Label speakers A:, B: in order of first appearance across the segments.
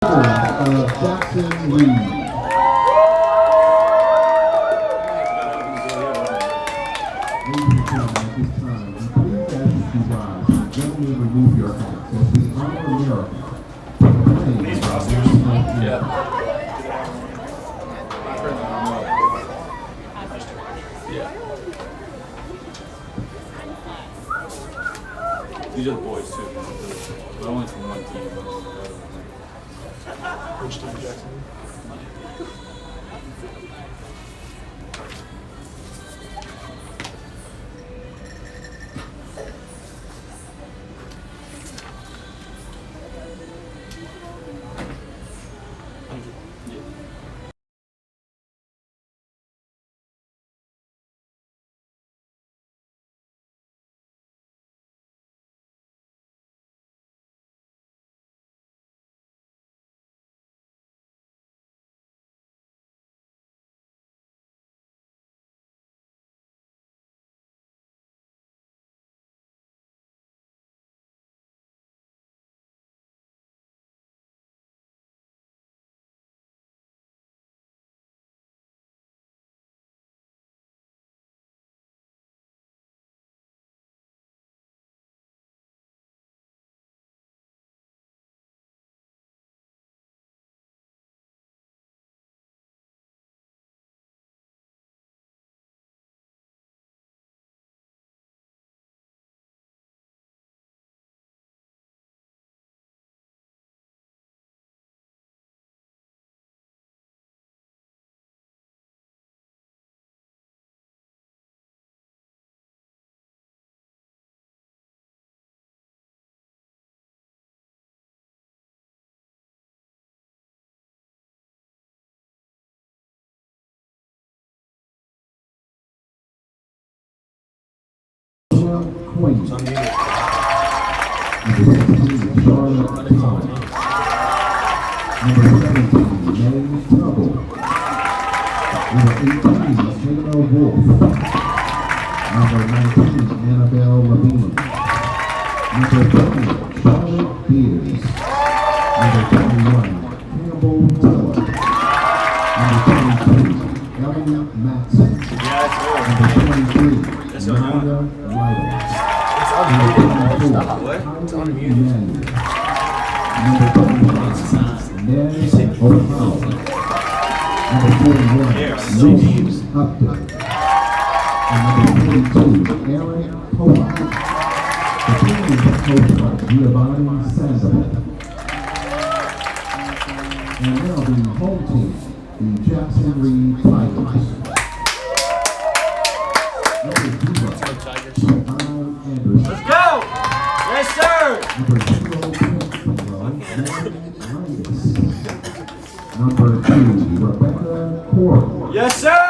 A: Jackson Reed. Remove your hats as we honor America.
B: These are the boys too. But only from one team.
C: Which team, Jackson?
A: Queen. Number 16, Charlotte Thomas. Number 17, May Tuggle. Number 18, Shayna Wolf. Number 19, Annabelle Levine. Number 20, Charlotte Beers. Number 21, Campbell Teller. Number 22, Ellen Matson. Number 23, Nadia Lytle. Number 24,
C: It's unmuted.
A: Number 25, Ned O'Connell. Number 41, Luce Upton. And number 42, Aaron Pollack. The team is coached by Giovanni Sandoval. And now the home team, the Jackson Reed Tigers. Number 0, Anderson.
B: Let's go! Yes, sir!
A: Number 0, Number 2, Rebecca Corey.
B: Yes, sir!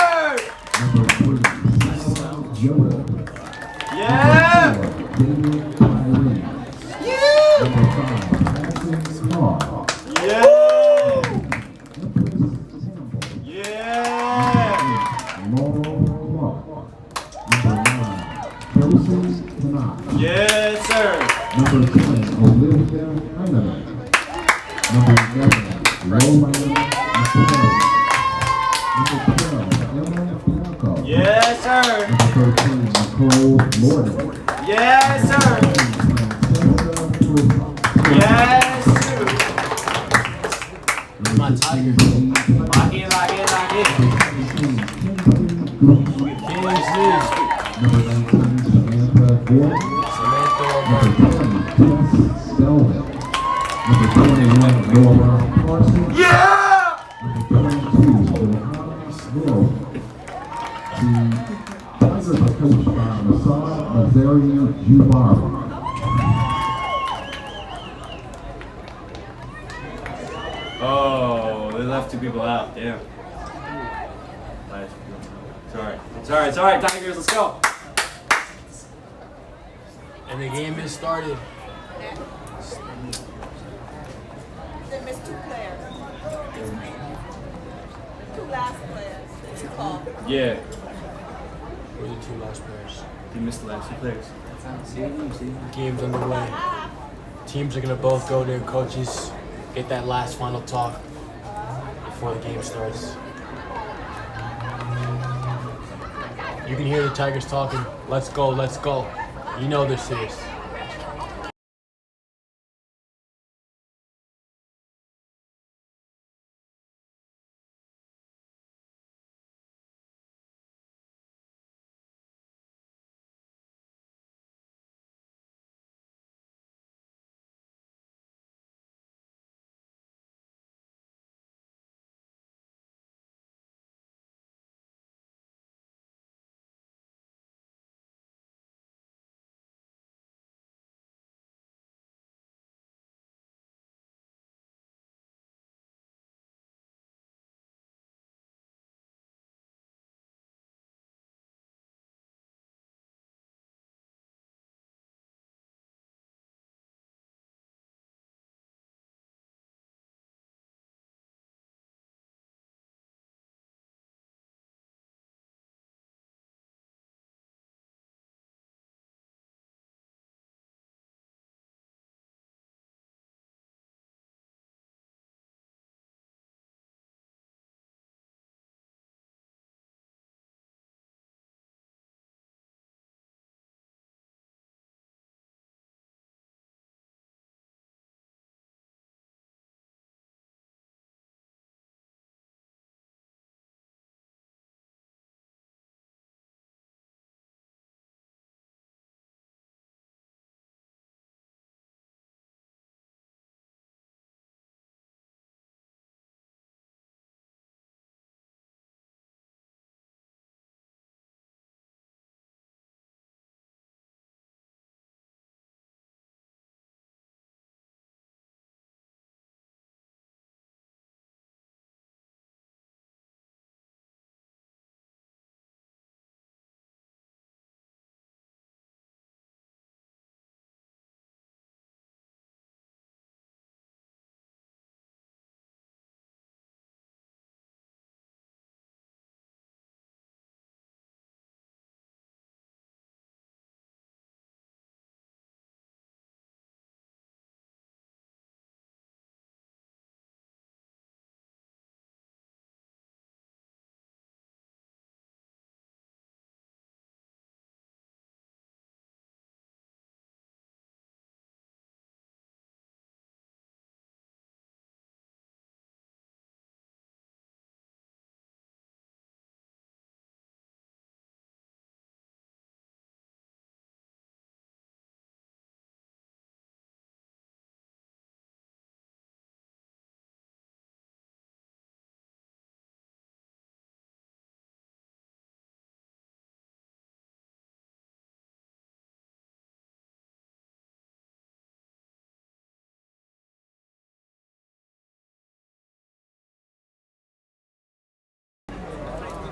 A: Number 3, Yoda.
B: Yeah!
A: David Tyree. Number 5, Patrick Carr.
B: Yeah!
A: Empress Campbell.
B: Yeah!
A: Laurel Clark. Number 9, Kelsey Tanaka.
B: Yes, sir!
A: Number 10, Olivia Heinemann. Number 11, Roland McCary. Number 12, Emma Bianco.
B: Yes, sir!
A: Number 13, Nicole Lorden.
B: Yes, sir!
A: Francesca Rufa.
B: Yes, sir!
A: Number 16,
B: Lock in, lock in, lock in.
A: Number 19, Samantha Gordon. Number 20, Tess Stelvin. Number 21, Laura Parsons.
B: Yeah!
A: Number 22, Johanna Will. The Tigers are coached by Masad Mazari Jubar.
B: Oh, they left two people out. Damn. It's alright, Tigers, let's go.
C: And the game is started.
D: They missed 2 players. 2 last players. Two call.
B: Yeah,
C: Who are the 2 last players?
B: they missed the last 2 players.
C: Game's underway. Teams are gonna both go to their coaches get that last final talk before the game starts. You can hear the Tigers talking, let's go, let's go. You know they're serious.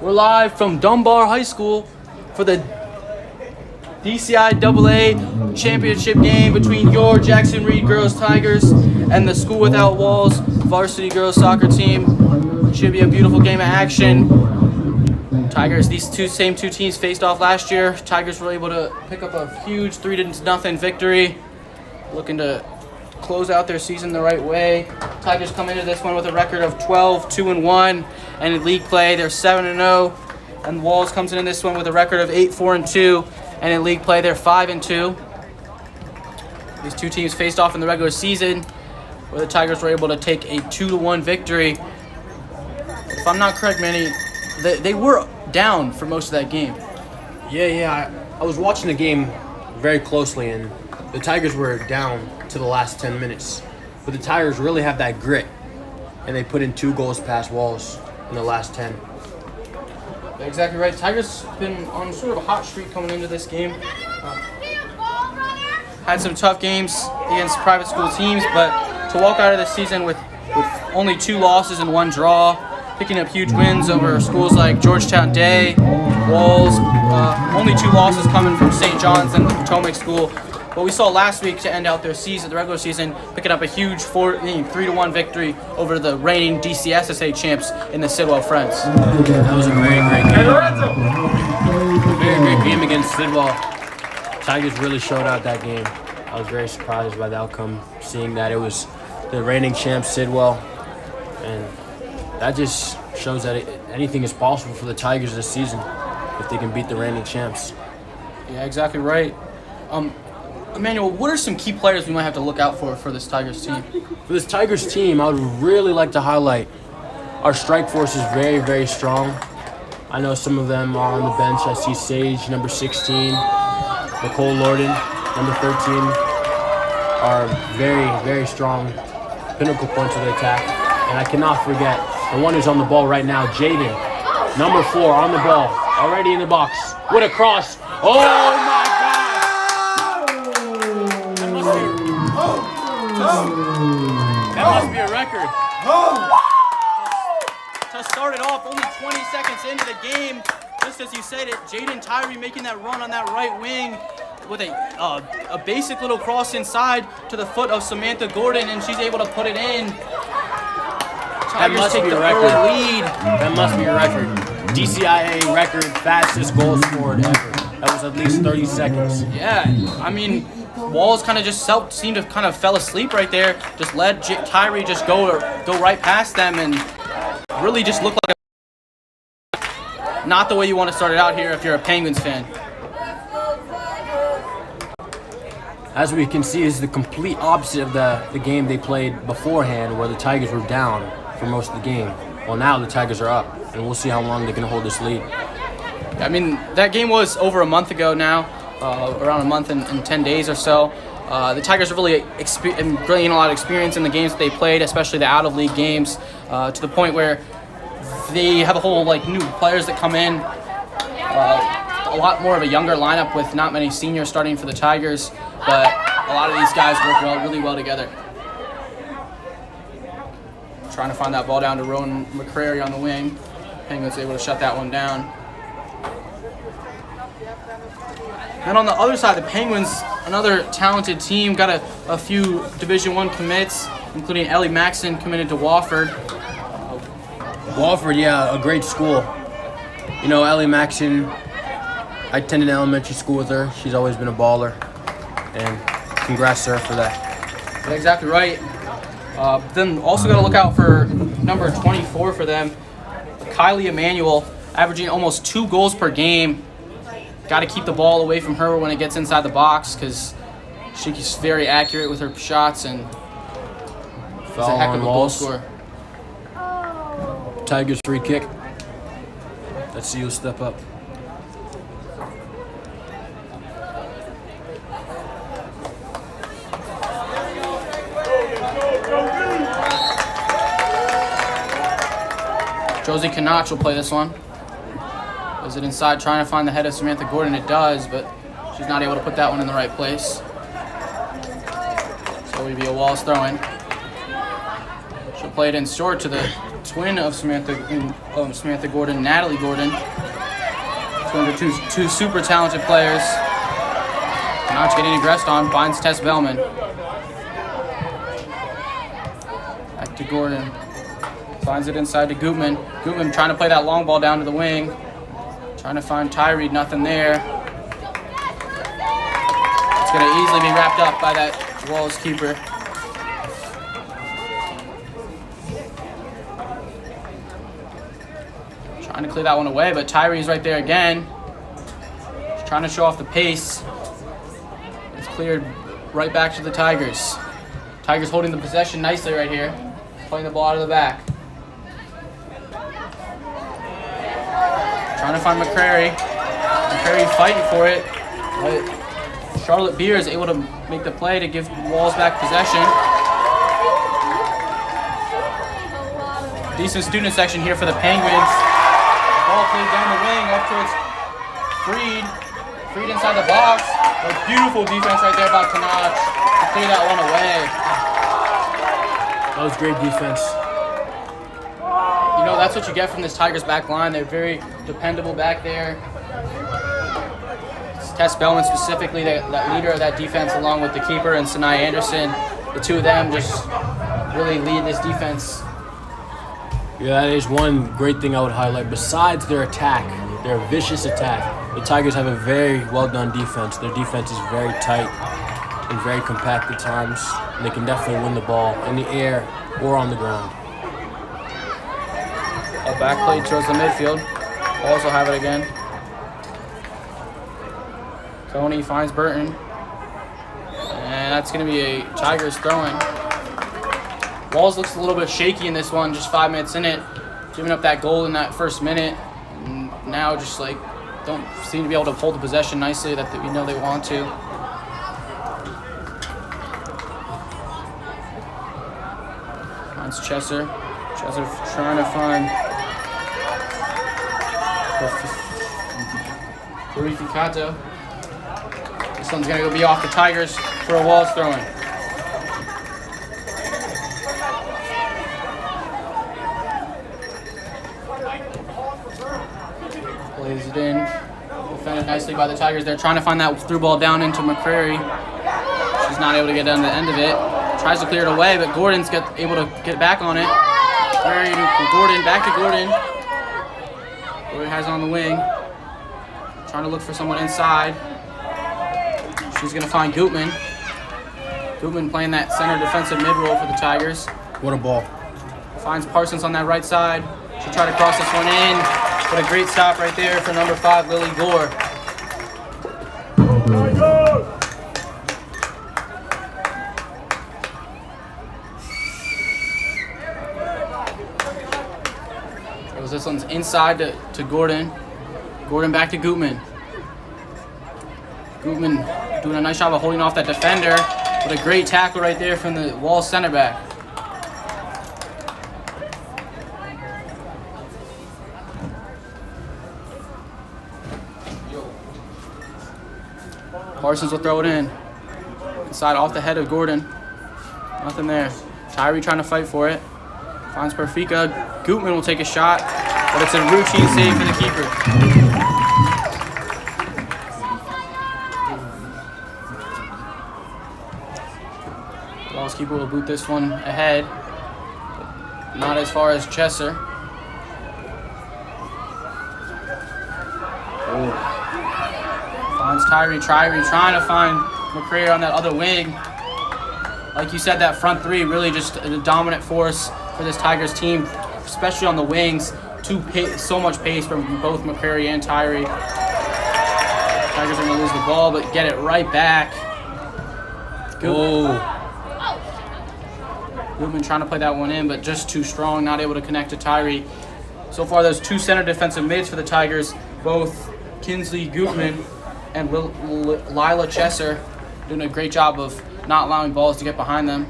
C: We're live from Dunbar High School for the DCIAA championship game between your Jackson Reed Girls Tigers and the School Without Walls Varsity Girls Soccer Team. Should be a beautiful game of action. Tigers, these same two teams faced off last year. Tigers were able to pick up a huge 3-0 victory, looking to close out their season the right way. Tigers come into this one with a record of 12-2-1, and in league play they're 7-0. And Walls comes into this one with a record of 8-4-2, and in league play they're 5-2. These two teams faced off in the regular season, where the Tigers were able to take a 2-1 victory. If I'm not correct, Manny, they were down for most of that game. Yeah, I was watching the game very closely, and the Tigers were down to the last 10 minutes. But the Tigers really have that grit, and they put in 2 goals past Walls in the last 10.
B: Exactly right. Tigers been on sort of a hot streak coming into this game. Had some tough games against private school teams, but to walk out of the season with only 2 losses and 1 draw, picking up huge wins over schools like Georgetown Day, Walls, only 2 losses coming from St. John's and the Potomac School. What we saw last week to end out their season, the regular season, picking up a huge 3-1 victory over the reigning DCIAA champs in the Sidwell Friends.
C: That was a very great game. Very great game against Sidwell. Tigers really showed out that game. I was very surprised by the outcome, seeing that it was the reigning champ Sidwell, and that just shows that anything is possible for the Tigers this season if they can beat the reigning champs.
B: Yeah, exactly right. Emmanuel, what are some key players we might have to look out for this Tigers team?
C: For this Tigers team, I would really like to highlight our strike force is very, very strong. I know some of them are on the bench. I see Sage, number 16, Nicole Lorden, number 13, are very, very strong pinnacle points of the attack. And I cannot forget the one who's on the ball right now, Jaden, number 4, on the ball, already in the box, with a cross. Oh my That must be a record.
B: To start it off, only 20 seconds into the game, just as you said it, Jaden Tyree making that run on that right wing with a basic little cross inside to the foot of Samantha Gordon, and she's able to put it in.
C: That must be a record.
B: Lead.
C: That must be a record. DCIAA record, fastest goal scored ever. That was at least 30 seconds.
B: Yeah, I mean, Walls kind of just seemed to kind of fell asleep right there. Just let Tyree just go right past them and really just look like not the way you want to start it out here if you're a Penguins fan.
C: As we can see, is the complete opposite of the game they played beforehand, where the Tigers were down for most of the game. Well, now the Tigers are up, and we'll see how long they can hold this lead.
B: I mean, that game was over a month ago now, around a month and 10 days or so. The Tigers are really gaining a lot of experience in the games that they played, especially the out-of-league games, to the point where they have a whole new players that come in. A lot more of a younger lineup with not many seniors starting for the Tigers, but a lot of these guys work really well together. Trying to find that ball down to Rowan McCrary on the wing. Penguins able to shut that one down. And on the other side, the Penguins, another talented team, got a few Division I commits, including Ellie Maxson committed to Wofford.
C: Wofford, yeah, a great school. You know, Ellie Maxson, I attended elementary school with her. She's always been a baller, and congrats to her for that.
B: Yeah, exactly right. Then also got to look out for number 24 for them, Kylie Emanuel, averaging almost 2 goals per game. Got to keep the ball away from her when it gets inside the box because she's very accurate with her shots and is a heck of a goal scorer.
C: Tigers free kick. Let's see who'll step up.
B: Josie Kanach will play this one. Is it inside trying to find the head of Samantha Gordon? It does, but she's not able to put that one in the right place. So it would be a Walls throw-in. She'll play it in short to the twin of Samantha Gordon, Natalie Gordon. Two super talented players. Kanach getting aggressed on, finds Tess Bellman. Back to Gordon. Finds it inside to Gutman. Gutman trying to play that long ball down to the wing. Trying to find Tyree, nothing there. It's going to easily be wrapped up by that Walls keeper. Trying to clear that one away, but Tyree's right there again. Just trying to show off the pace. It's cleared right back to the Tigers. Tigers holding the possession nicely right here. Playing the ball out of the back. Trying to find McCrary. McCrary fighting for it. But Charlotte Beer is able to make the play to give Walls back possession. Decent student section here for the Penguins. Ball played down the wing up towards Freed. Freed inside the box. A beautiful defense right there by Kanach to clear that one away.
C: That was great defense.
B: You know, that's what you get from this Tigers back line. They're very dependable back there. It's Tess Bellman specifically, that leader of that defense, along with the keeper and Sanai Anderson. The two of them just really lead this defense.
C: Yeah, that is one great thing I would highlight. Besides their attack, their vicious attack, the Tigers have a very well-done defense. Their defense is very tight.
E: They're very compact at times. And they can definitely win the ball in the air or on the ground.
B: A back play towards the midfield. Walls will have it again. Coney finds Burton. And that's going to be a Tigers throw-in. Walls looks a little bit shaky in this one, just 5 minutes in it. Giving up that goal in that first minute. And now just like don't seem to be able to hold the possession nicely that we know they want to. Finds Chesser. Chesser trying to find Purificato. This one's going to be off the Tigers for a Walls throw-in. Plays it in. Defended nicely by the Tigers. They're trying to find that through ball down into McCrary. She's not able to get down to the end of it. Tries to clear it away, but Gordon's able to get back on it. Gordon, back to Gordon. Gordon has it on the wing. Trying to look for someone inside. She's going to find Gutman. Gutman playing that center defensive mid role for the Tigers.
E: What a ball.
B: Finds Parsons on that right side. She'll try to cross this one in. What a great stop right there for number 5, Lily Gore. This one's inside to Gordon. Gordon back to Gutman. Gutman doing a nice job of holding off that defender. What a great tackle right there from the Wall center back. Parsons will throw it in. Inside off the head of Gordon. Nothing there. Tyree trying to fight for it. Finds Perfika. Gutman will take a shot, but it's a routine save for the keeper. Walls keeper will boot this one ahead, but not as far as Chesser. Finds Tyree trying to find McCrary on that other wing. Like you said, that front three really just a dominant force for this Tigers team, especially on the wings. So much pace from both McCrary and Tyree. Tigers are going to lose the ball, but get it right back. Gutman trying to play that one in, but just too strong, not able to connect to Tyree. So far, those two center defensive mids for the Tigers, both Kinsley Gutman and Lila Chesser, doing a great job of not allowing balls to get behind them.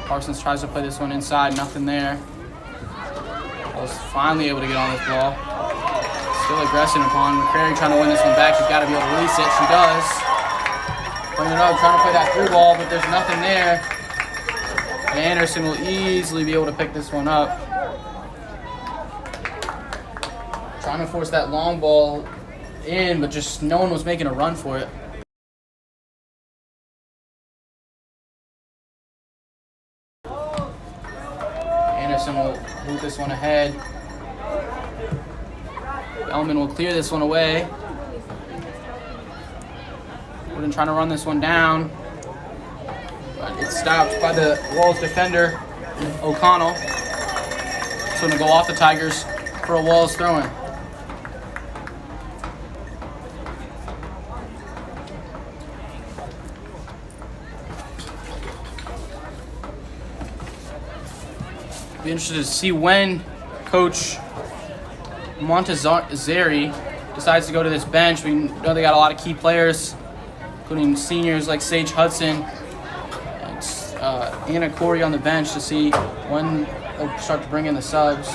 B: Parsons tries to play this one inside, nothing there. Ball's finally able to get on this ball. Still aggressive upon McCrary trying to win this one back. She's got to be able to release it. She does. Playing it up, trying to play that through ball, but there's nothing there. And Anderson will easily be able to pick this one up. Trying to force that long ball in, but just no one was making a run for it. Anderson will move this one ahead. Bellman will clear this one away. Gordon trying to run this one down, but it's stopped by the Walls defender, O'Connell. It's going to go off the Tigers for a Walls throw-in. Be interested to see when Coach Montezeri decides to go to this bench. We know they got a lot of key players, including seniors like Sage Hudson and Anna Corey on the bench, to see when they'll start to bring in the subs.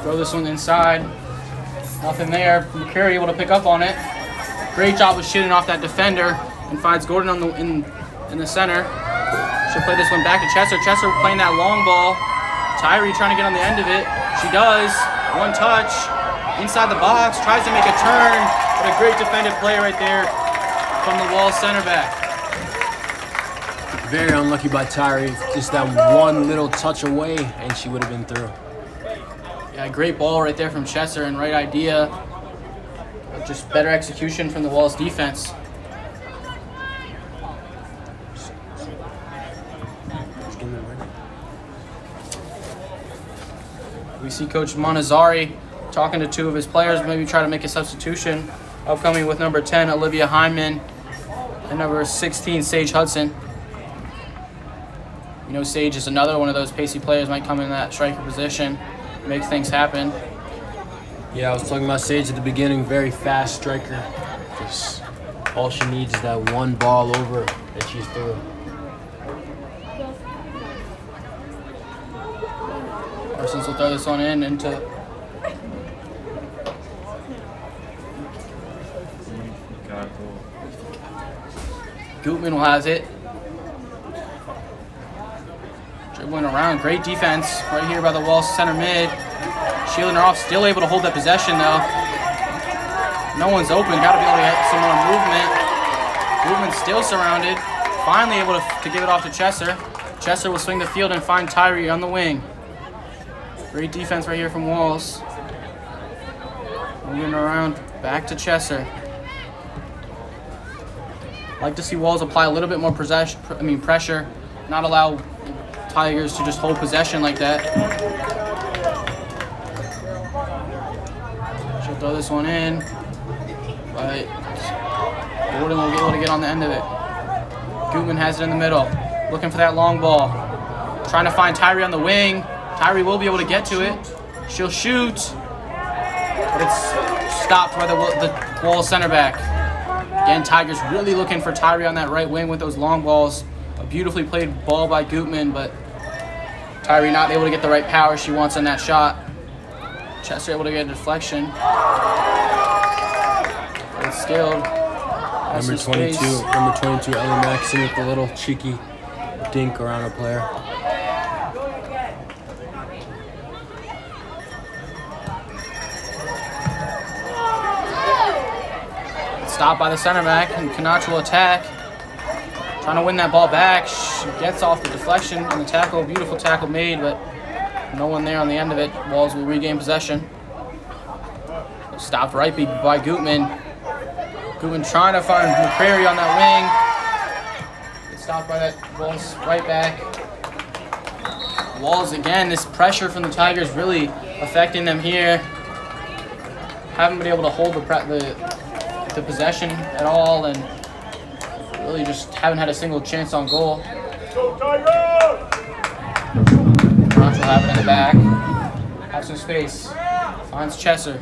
B: Throw this one inside. Nothing there. McCrary able to pick up on it. Great job of shooting off that defender and finds Gordon on in the center. She'll play this one back to Chesser. Chesser playing that long ball. Tyree trying to get on the end of it. She does. One touch. Inside the box. Tries to make a turn. But a great defended play right there from the Walls center back.
E: Very unlucky by Tyree. Just that one little touch away, and she would have been through.
B: Yeah, great ball right there from Chesser and right idea. Just better execution from the Walls defense. We see Coach Montazari talking to two of his players, maybe try to make a substitution. Upcoming with number 10, Olivia Hyman, and number 16, Sage Hudson. You know, Sage is another one of those pacey players, might come in that striker position, make things happen.
E: Yeah, I was talking about Sage at the beginning, very fast striker. Just all she needs is that one ball over and she's through.
B: Parsons will throw this one in into Gutman will have it. Dribbling around, great defense right here by the Walls center mid. Shielding her off, still able to hold that possession though. No one's open, gotta be able to get some more movement. Gutman still surrounded. Finally able to give it off to Chesser. Chesser will swing the field and find Tyree on the wing. Great defense right here from Walls. Moving around, back to Chesser. Like to see Walls apply a little bit more pressure, not allow Tigers to just hold possession like that. She'll throw this one in, but Gordon will be able to get on the end of it. Gutman has it in the middle, looking for that long ball. Trying to find Tyree on the wing. Tyree will be able to get to it. She'll shoot, but it's stopped by the Walls center back. Again, Tigers really looking for Tyree on that right wing with those long balls. A beautifully played ball by Gutman, but Tyree not able to get the right power she wants on that shot. Chester able to get a deflection. But it's skilled.
E: Number 22, Ellen Maxson with the little cheeky dink around a player.
B: Stopped by the center back, and Canach will attack. Trying to win that ball back. She gets off the deflection and the tackle. Beautiful tackle made, but no one there on the end of it. Walls will regain possession. Stopped right by Gutman. Gutman trying to find McCrary on that wing. Gets stopped by that Walls right back. Walls again, this pressure from the Tigers really affecting them here. Haven't been able to hold the possession at all, and really just haven't had a single chance on goal. Roch will have it in the back. Have some space. Finds Chesser.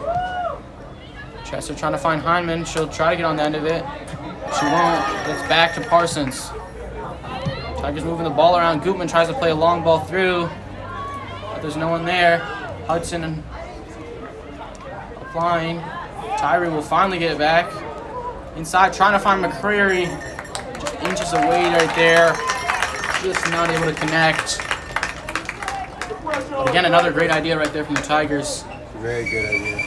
B: Chesser trying to find Hyman. She'll try to get on the end of it. She won't. It's back to Parsons. Tigers moving the ball around. Gutman tries to play a long ball through, but there's no one there. Hudson applying. Tyree will finally get it back. Inside, trying to find McCreary. Just inches away right there. Just not able to connect. But again, another great idea right there from the Tigers.
E: Very good idea.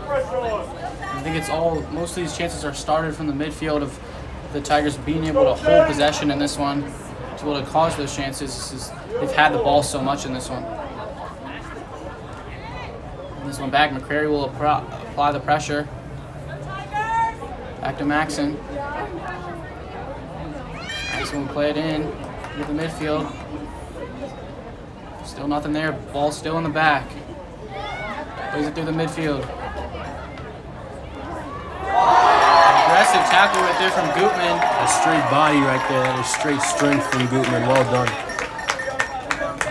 B: I think it's most of these chances are started from the midfield of the Tigers being able to hold possession in this one to be able to cause those chances. They've had the ball so much in this one. This one back, McCrary will apply the pressure. Back to Maxson. Maxson will play it in with the midfield. Still nothing there. Ball still in the back. Plays it through the midfield. Aggressive tackle right there from Gutman.
E: A straight body right there. That is straight strength from Gutman. Well done.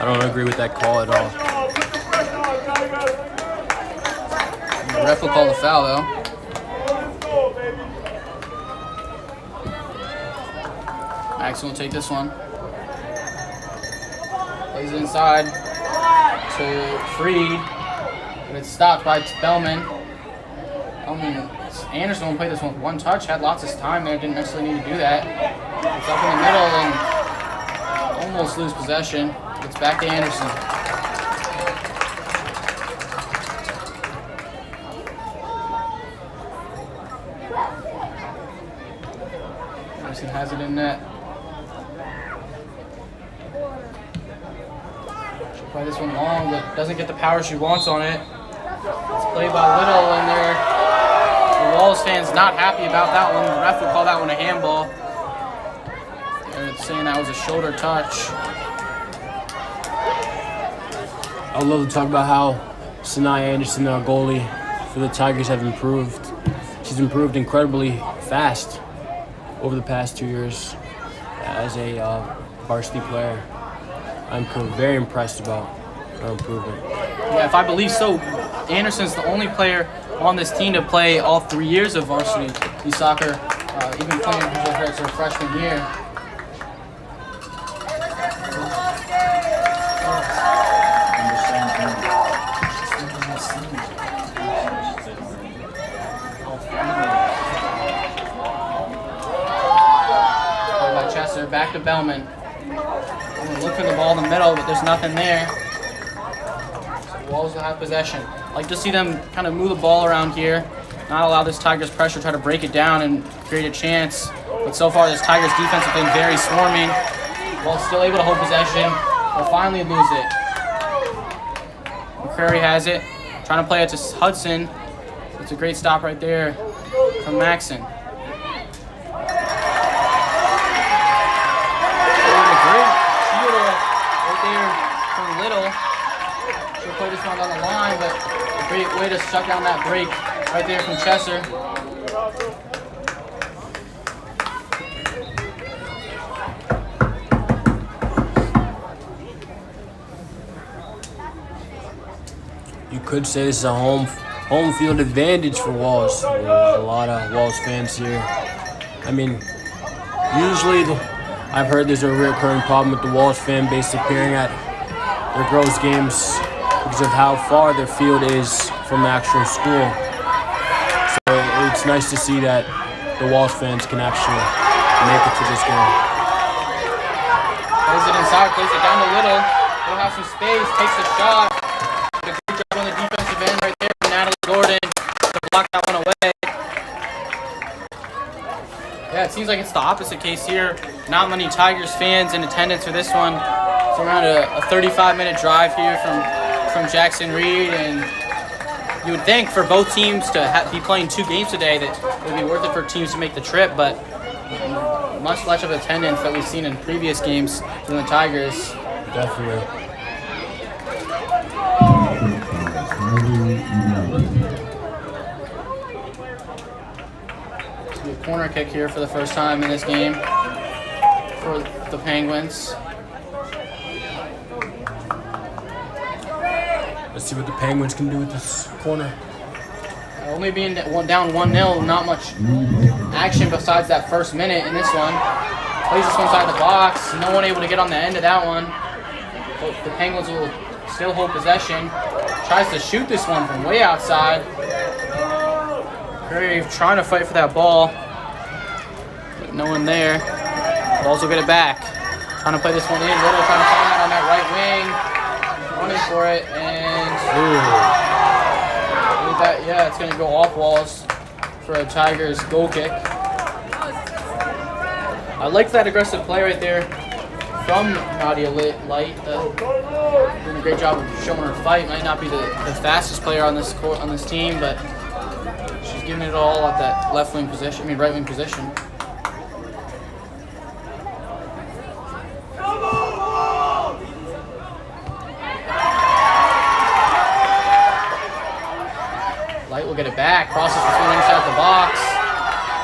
E: I don't agree with that call at all.
B: The ref will call the foul, though. Maxson will take this one. Plays it inside to Freed, but it's stopped by Bellman. Anderson will play this one with one touch. Had lots of time there. Didn't necessarily need to do that. It's up in the middle and almost lose possession. It's back to Anderson. Anderson has it in net. She'll play this one long, but doesn't get the power she wants on it. It's played by Little, and the Walls fans not happy about that one. The ref will call that one a handball. They're saying that was a shoulder touch.
E: I would love to talk about how Sanaya Anderson, our goalie for the Tigers, have improved. She's improved incredibly fast over the past 2 years as a varsity player. I'm very impressed about her improvement.
B: Yeah, if I believe so, Anderson's the only player on this team to play all 3 years of varsity soccer, even playing her freshman year. Chester back to Bellman. Look for the ball in the middle, but there's nothing there. So Walls will have possession. I like to see them kind of move the ball around here, not allow this Tigers pressure, try to break it down and create a chance. But so far, this Tigers defense has been very swarming. Walls still able to hold possession. They'll finally lose it. McCrary has it, trying to play it to Hudson. It's a great stop right there from Maxon. From Little. She'll play this one down the line, but a great way to shut down that break right there from Chesser.
E: You could say this is a home field advantage for Walls. There's a lot of Walls fans here. I mean, usually I've heard there's a recurring problem with the Walls fan base appearing at their girls' games because of how far their field is from the actual school. So it's nice to see that the Walls fans can actually make it to this game.
B: Plays it inside, plays it down to Little. Little has some space, takes a shot. Did a good job on the defensive end right there from Natalie Gordon to block that one away. Yeah, it seems like it's the opposite case here. Not many Tigers fans in attendance for this one. It's around a 35-minute drive here from Jackson Reed, and you would think for both teams to be playing 2 games today that it would be worth it for teams to make the trip, but much less of attendance that we've seen in previous games from the Tigers.
E: Definitely.
B: A corner kick here for the first time in this game for the Penguins.
E: Let's see what the Penguins can do with this corner.
B: Only being down 1-0, not much action besides that first minute in this one. Plays this one inside the box. No one able to get on the end of that one. But the Penguins will still hold possession. Tries to shoot this one from way outside. Curry trying to fight for that ball. But no one there. Balls will get it back. Trying to play this one in. Little trying to find it on that right wing. Running for it, and yeah, it's going to go off Walls for a Tigers goal kick. I like that aggressive play right there from Nadia Light. Doing a great job of showing her fight. Might not be the fastest player on this court, on this team, but she's giving it all at that right wing position. Light will get it back, crosses between inside the box.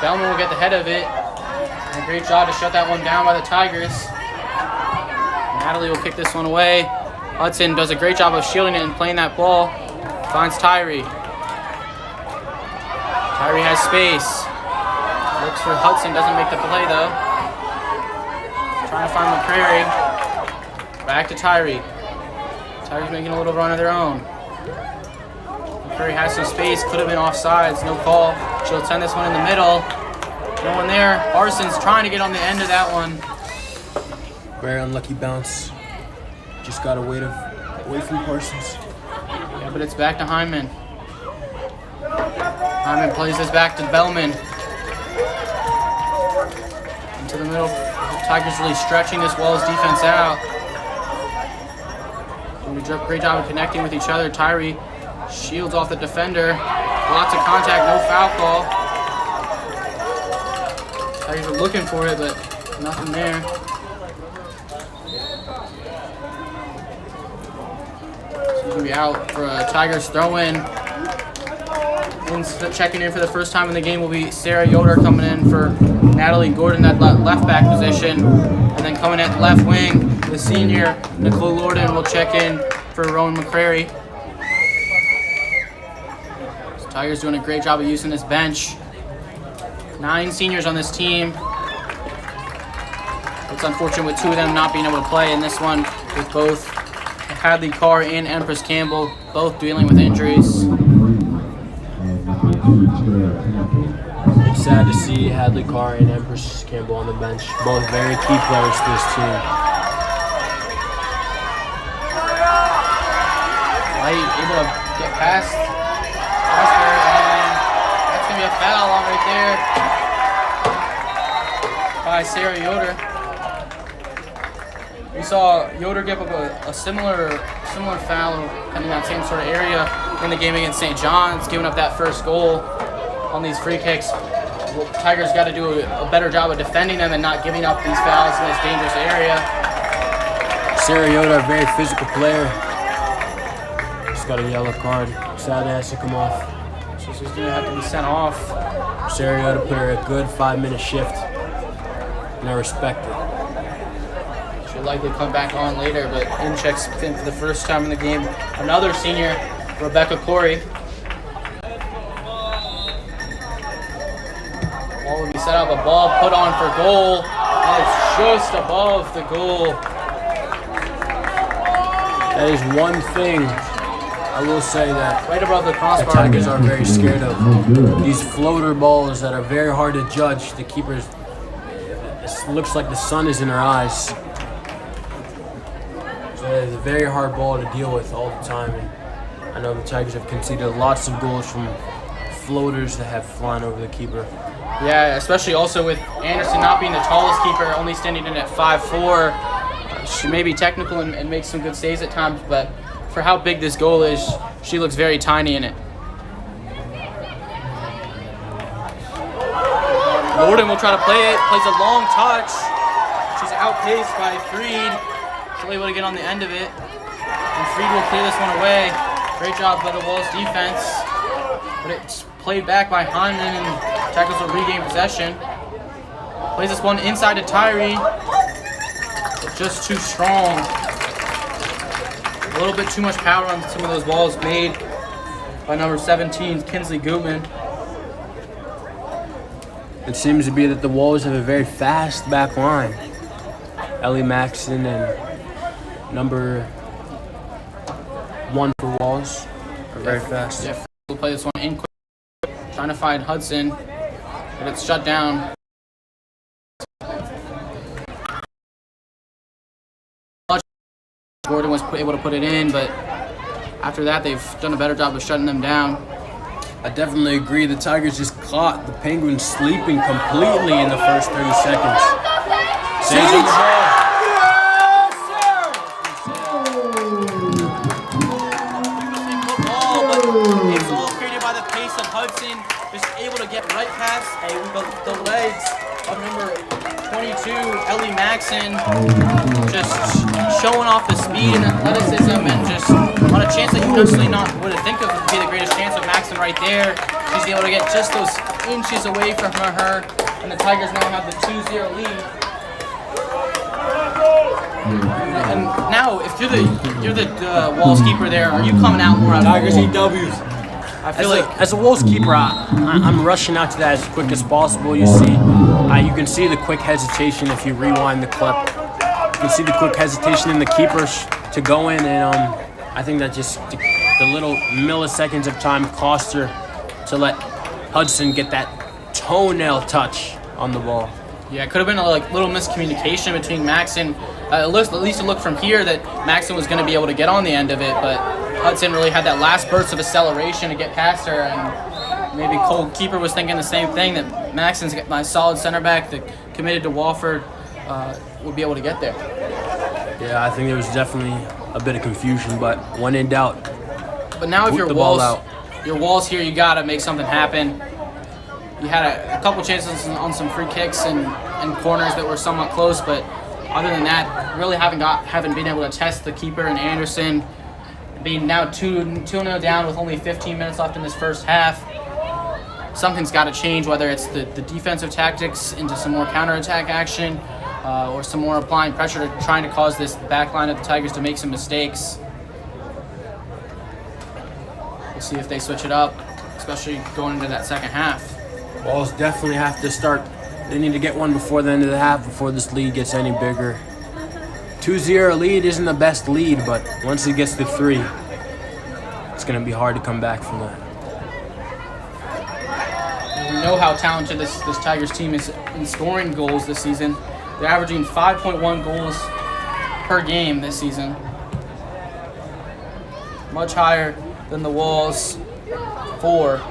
B: Bellman will get the head of it. And a great job to shut that one down by the Tigers. Natalie will kick this one away. Hudson does a great job of shielding it and playing that ball. Finds Tyree. Tyree has space. Looks for Hudson, doesn't make the play though. Trying to find McCrary. Back to Tyree. Tyree's making a little run of their own. McCrary has some space, could have been offsides, no call. She'll send this one in the middle. No one there. Parsons trying to get on the end of that one.
E: Very unlucky bounce. Just got away from Parsons.
B: Yeah, but it's back to Hyman. Hyman plays this back to Bellman. Into the middle. The Tigers really stretching this Wallace defense out. Doing a great job of connecting with each other. Tyree shields off the defender. Lots of contact, no foul call. Tigers are looking for it, but nothing there. So he's gonna be out for a Tigers throw-in. Checking in for the first time in the game will be Sarah Yoder coming in for Natalie Gordon at left back position. And then coming at left wing, the senior Nicole Lorden will check in for Rowan McCrary. So Tigers doing a great job of using this bench. 9 seniors on this team. It's unfortunate with 2 of them not being able to play in this one, with both Hadley Carr and Empress Campbell both dealing with injuries.
E: It's sad to see Hadley Carr and Empress Campbell on the bench. Both very key players to this team.
B: Light able to get past her, and that's going to be a foul on right there by Sarah Yoder. We saw Yoder give up a similar foul in that same sort of area in the game against St. John's, giving up that first goal on these free kicks. Well, Tigers got to do a better job of defending them and not giving up these fouls in this dangerous area.
E: Sarah Yoder, a very physical player. Just got a yellow card. Sad it has to come off.
B: So she's going to have to be sent off.
E: Sarah Yoder put her a good 5-minute shift. And I respect it.
B: She'll likely come back on later, but in checks in for the first time in the game. Another senior, Rebecca Corey. Ball will be set up, a ball put on for goal, and it's just above the goal.
E: That is one thing I will say that
B: Right above the
E: the
B: crossbar.
E: Tigers are very scared of. These floater balls that are very hard to judge. The keepers, it looks like the sun is in her eyes. So it's a very hard ball to deal with all the time. And I know the Tigers have conceded lots of goals from floaters that have flown over the keeper.
B: Yeah, especially also with Anderson not being the tallest keeper, only standing in at 5'4". She may be technical and makes some good saves at times, but for how big this goal is, she looks very tiny in it. Lorden will try to play it, plays a long touch. She's outpaced by Freed. She'll be able to get on the end of it. And Freed will clear this one away. Great job by the Walls defense. But it's played back by Hyman, and Tigers will regain possession. Plays this one inside to Tyree. But just too strong. A little bit too much power on some of those balls made by number 17, Kinsley Gutman.
E: It seems to be that the Wolves have a very fast back line. Ellie Maxson and number 1 for Walls are very fast.
B: Yeah, we'll play this one in quick. Trying to find Hudson, but it's shut down. Gordon was able to put it in, but after that, they've done a better job of shutting them down.
E: I definitely agree. The Tigers just caught the Penguins sleeping completely in the first 30 seconds. Saves on the ball.
B: It's all created by the pace of Hudson, just able to get right past the legs of number 22, Ellie Maxson, just showing off the speed and athleticism, and just on a chance that you necessarily not would think of would be the greatest chance of Maxson right there. She's able to get just those inches away from her, and the Tigers now have the 2-0 lead. And now, if you're the Walls keeper there, are you coming out more?
E: Tigers eat W's.
B: I feel like
E: As a Wolves keeper, I'm rushing out to that as quick as possible. You see, you can see the quick hesitation if you rewind the clip. You can see the quick hesitation in the keepers to go in, and I think that just the little milliseconds of time cost her to let Hudson get that toenail touch on the ball.
B: Yeah, it could have been a little miscommunication between Maxon. At least it looked from here that Maxon was going to be able to get on the end of it, but Hudson really had that last burst of acceleration to get past her, and maybe Cole Keeper was thinking the same thing, that Maxon's my solid center back that committed to Wofford would be able to get there.
E: Yeah, I think there was definitely a bit of confusion, but when in doubt,
B: But now if
E: Boot
B: your
E: the ball
B: walls,
E: out.
B: your walls here, you gotta make something happen. You had a couple chances on some free kicks and corners that were somewhat close, but other than that, really haven't been able to test the keeper and Anderson. Being now 2-0 down with only 15 minutes left in this first half, something's got to change. Whether it's the defensive tactics into some more counterattack action, or some more applying pressure to trying to cause this back line of the Tigers to make some mistakes. We'll see if they switch it up, especially going into that second half.
E: Walls definitely have to start. They need to get one before the end of the half, before this lead gets any bigger. 2-0 lead isn't the best lead, but once it gets to 3, it's going to be hard to come back from that.
B: We know how talented this Tigers team is in scoring goals this season. They're averaging 5.1 goals per game this season. Much higher than the Walls' 4.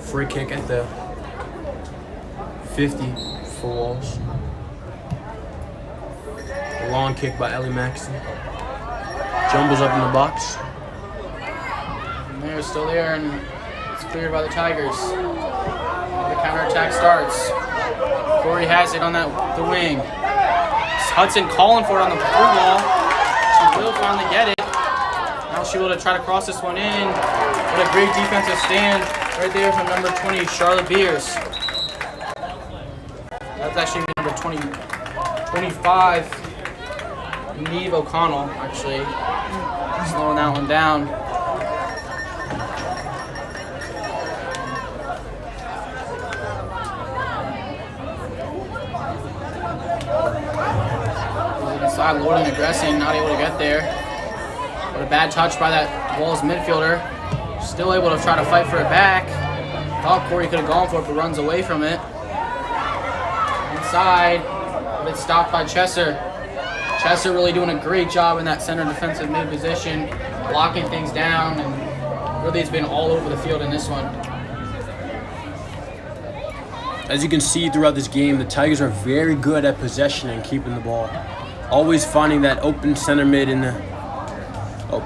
E: Free kick at the 50 for Walls. A long kick by Ellie Maxson. Jumbles up in the box.
B: And they're still there, and it's cleared by the Tigers. The counterattack starts. Corey has it on the wing. Hudson calling for it on the through ball. She will finally get it. Now she'll be able to try to cross this one in. What a great defensive stand right there from number 20, Charlotte Beers. That's actually number 25, Neve O'Connell, actually. Slowing that one down. Inside, Lorden aggressing, not able to get there. But a bad touch by that Walls midfielder. Still able to try to fight for it back. Thought Corey could have gone for it, but runs away from it. Inside, but it's stopped by Chesser. Chesser really doing a great job in that center defensive mid position, blocking things down, and really has been all over the field in this one.
E: As you can see throughout this game, the Tigers are very good at possession and keeping the ball. Always finding that open center mid in the... Oh,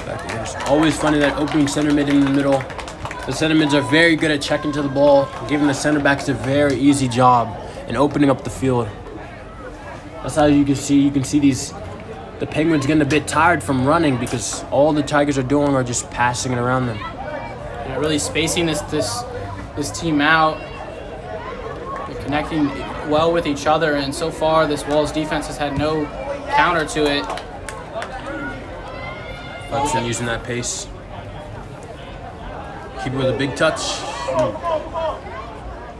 E: back to Anderson. Always finding that opening center mid in the middle. The center mids are very good at checking to the ball, giving the center backs a very easy job and opening up the field. That's how you can see the Penguins getting a bit tired from running because all the Tigers are doing are just passing it around them.
B: Yeah, really spacing this team out. They're connecting well with each other, and so far this Walls defense has had no counter to it.
E: Hudson using that pace. Keep it with a big touch.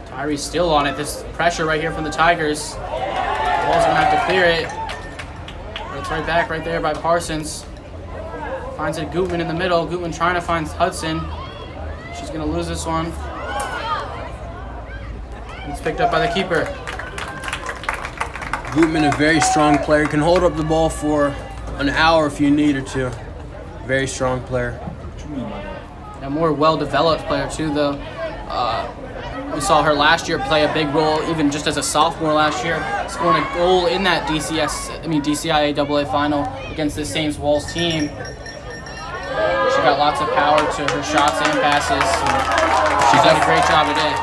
B: Tyree still on it. This pressure right here from the Tigers. Walls gonna have to clear it. But it's right back right there by Parsons. Finds it Gutman in the middle. Gutman trying to find Hudson. She's gonna lose this one. It's picked up by the keeper.
E: Gutman, a very strong player, can hold up the ball for an hour if you need her to. Very strong player.
B: A more well-developed player too, though. We saw her last year play a big role, even just as a sophomore last year, scoring a goal in that DCIAA final against this same Walls team. She got lots of power to her shots and passes. She's done a great job today.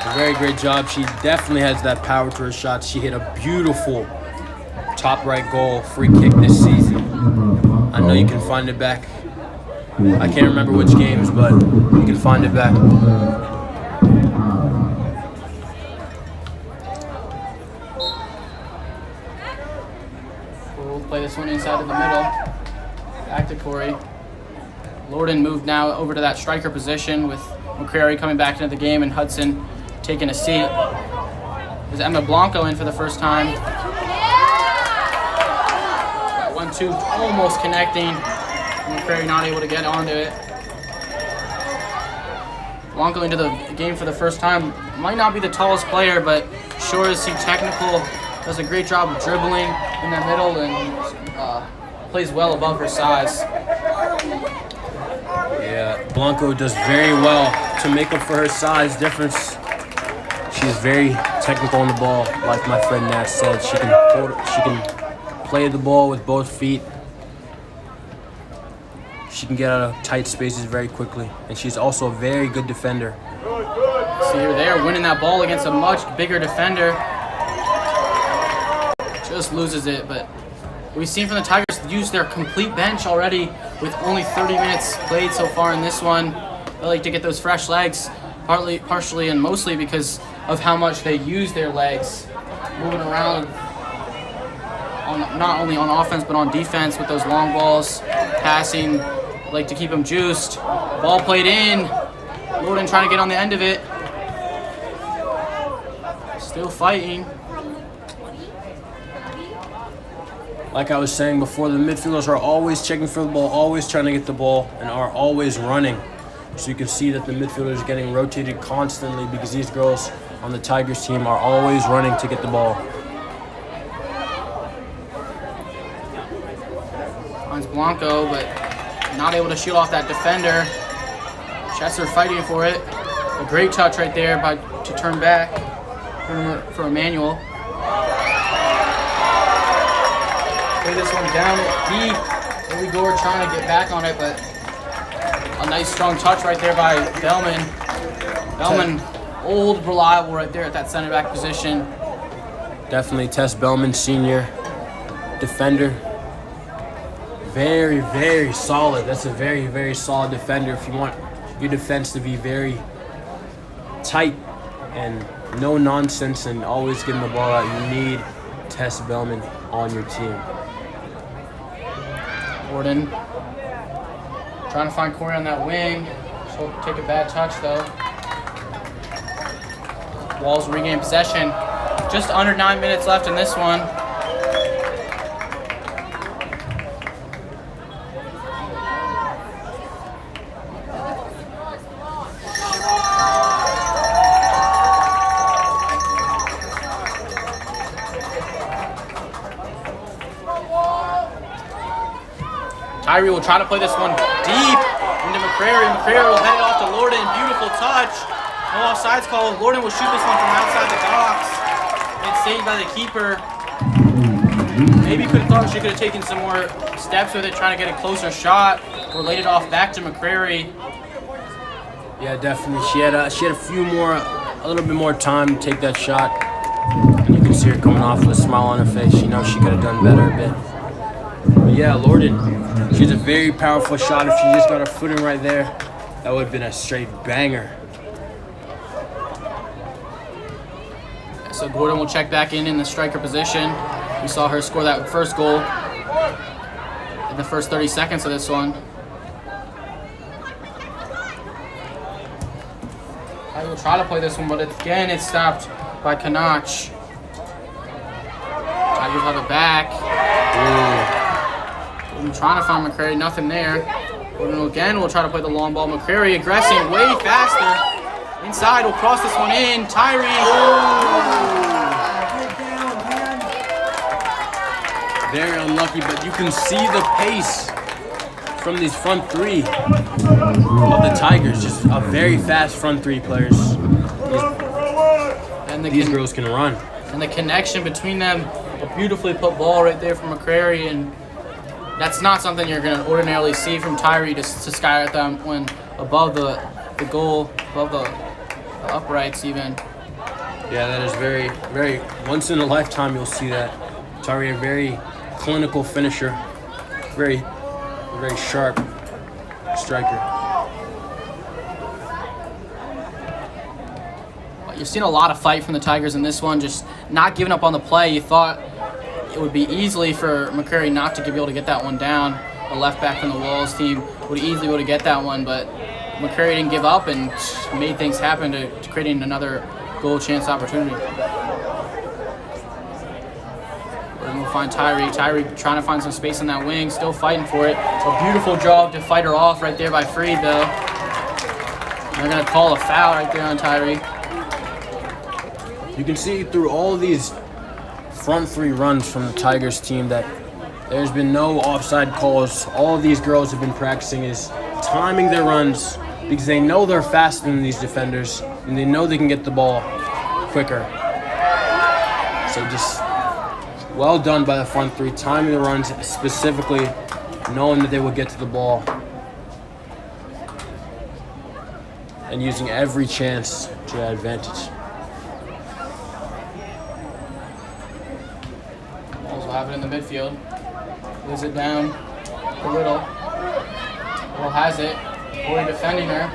E: A very great job. She definitely has that power to her shots. She hit a beautiful top right goal, free kick this season. I know you can find it back. I can't remember which games, but you can find it back.
B: We'll play this one inside of the middle. Back to Corey. Lorden moved now over to that striker position with McCrary coming back into the game and Hudson taking a seat. There's Emma Blanco in for the first time. That 1-2 almost connecting. McCrary not able to get onto it. Blanco into the game for the first time. Might not be the tallest player, but sure as he technical. Does a great job of dribbling in the middle and plays well above her size.
E: Yeah, Blanco does very well to make up for her size difference. She's very technical on the ball, like my friend Nash said. She can play the ball with both feet. She can get out of tight spaces very quickly, and she's also a very good defender.
B: See her there winning that ball against a much bigger defender. Just loses it, but we've seen from the Tigers use their complete bench already with only 30 minutes played so far in this one. They like to get those fresh legs, partially and mostly because of how much they use their legs, moving around not only on offense but on defense with those long balls, passing, like to keep them juiced. Ball played in. Lorden trying to get on the end of it. Still fighting.
E: Like I was saying before, the midfielders are always checking for the ball, always trying to get the ball, and are always running. So you can see that the midfielders are getting rotated constantly because these girls on the Tigers team are always running to get the ball.
B: Finds Blanco, but not able to shoot off that defender. Chesser fighting for it. A great touch right there to turn back for Emmanuel. Play this one down deep. There we go. We're trying to get back on it, but a nice strong touch right there by Bellman. Bellman, old, reliable right there at that center back position.
E: Definitely Tess Bellman, senior defender. Very, very solid. That's a very, very solid defender. If you want your defense to be very tight and no nonsense and always getting the ball out, you need Tess Bellman on your team.
B: Gordon trying to find Corey on that wing. She'll take a bad touch though. Walls regain possession. Just under 9 minutes left in this one. Tyree will try to play this one deep into McCrary. McCrary will head it off to Lorden. Beautiful touch. No offsides call. Lorden will shoot this one from outside the box. It's saved by the keeper. Maybe could have thought she could have taken some more steps with it, trying to get a closer shot, or laid it off back to McCrary.
E: Yeah, definitely. She had a little bit more time to take that shot. And you can see her coming off with a smile on her face. She knows she could have done better a bit. But yeah, Lorden, she's a very powerful shot. If she just got her footing right there, that would have been a straight banger.
B: So Gordon will check back in the striker position. We saw her score that first goal in the first 30 seconds of this one. I will try to play this one, but again it's stopped by Kanach. Tigers have it back. I'm trying to find McCrary, nothing there. Gordon again will try to play the long ball. McCrary aggressing way faster. Inside will cross this one in. Tyree.
E: Very unlucky, but you can see the pace from these front three of the Tigers. Just a very fast front three players. These girls can run.
B: And the connection between them, a beautifully put ball right there from McCrary, and that's not something you're going to ordinarily see from Tyree to skylight them when above the goal, above the uprights even.
E: Yeah, that is very, very, once in a lifetime you'll see that. Tyree, a very clinical finisher, very, very sharp striker.
B: You've seen a lot of fight from the Tigers in this one, just not giving up on the play. You thought it would be easily for McCrary not to be able to get that one down. The left back from the Walls team would easily be able to get that one, but McCrary didn't give up and made things happen to creating another goal chance opportunity. We'll find Tyree. Tyree trying to find some space on that wing, still fighting for it. A beautiful job to fight her off right there by Freed, though. They're going to call a foul right there on Tyree.
E: You can see through all these front three runs from the Tigers team that there's been no offside calls. All of these girls have been practicing is timing their runs because they know they're faster than these defenders and they know they can get the ball quicker. So just well done by the front three, timing the runs specifically, knowing that they would get to the ball and using every chance to their advantage.
B: Walls will have it in the midfield. Lays it down to Little. Little has it. Corey defending her.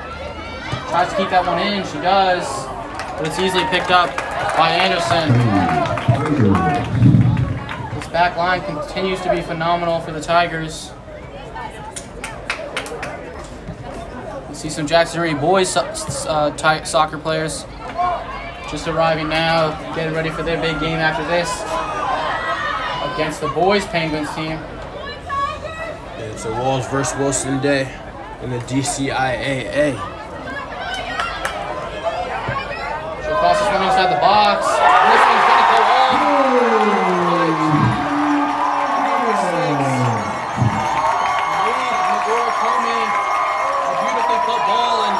B: Tries to keep that one in. She does. But it's easily picked up by Anderson. This back line continues to be phenomenal for the Tigers. You see some Jackson Reed boys soccer players just arriving now, getting ready for their big game after this against the boys Penguins team.
E: It's a Walls versus Wilson day in the DCIAA.
B: She'll cross this one inside the box. And this one's going to go off. A beautifully put ball, and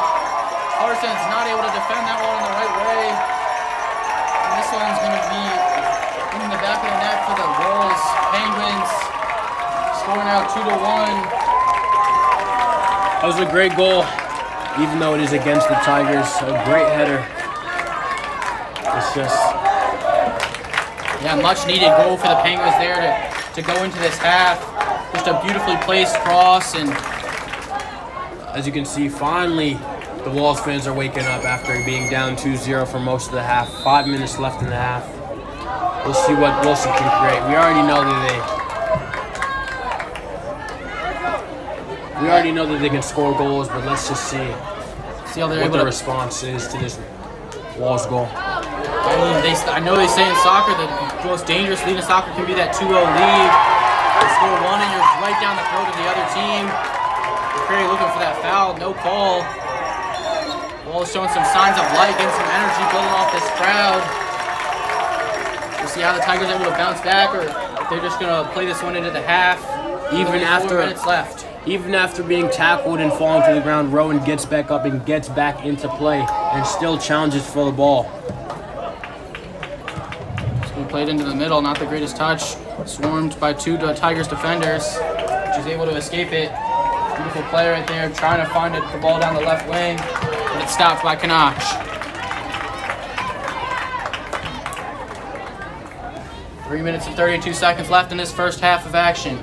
B: Carson's not able to defend that one in the right way. And this one's going to be in the back of the net for the Walls Penguins. Scoring out 2-1.
E: That was a great goal, even though it is against the Tigers. A great header. It's just...
B: Yeah, much needed goal for the Penguins there to go into this half. Just a beautifully placed cross, and
E: as you can see, finally the Walls fans are waking up after being down 2-0 for most of the half. 5 minutes left in the half. We'll see what Wilson can create. We already know that they can score goals, but let's just see
B: how they're
E: what
B: able
E: the
B: to.
E: response is to this Walls goal.
B: I mean, I know they say in soccer that the most dangerous lead in soccer can be that 2-0 lead. You score one and you're right down the throat of the other team. Perry looking for that foul, no call. Wall's showing some signs of life, getting some energy building off this crowd. We'll see how the Tigers are able to bounce back, or if they're just going to play this one into the half.
E: Even after
B: 4 minutes left.
E: Even after being tackled and falling to the ground, Rowan gets back up and gets back into play and still challenges for the ball.
B: It's been played into the middle, not the greatest touch. Swarmed by 2 Tigers defenders. She's able to escape it. Beautiful play right there, trying to find the ball down the left wing, but it's stopped by Kanach. Three minutes and 32 seconds left in this first half of action.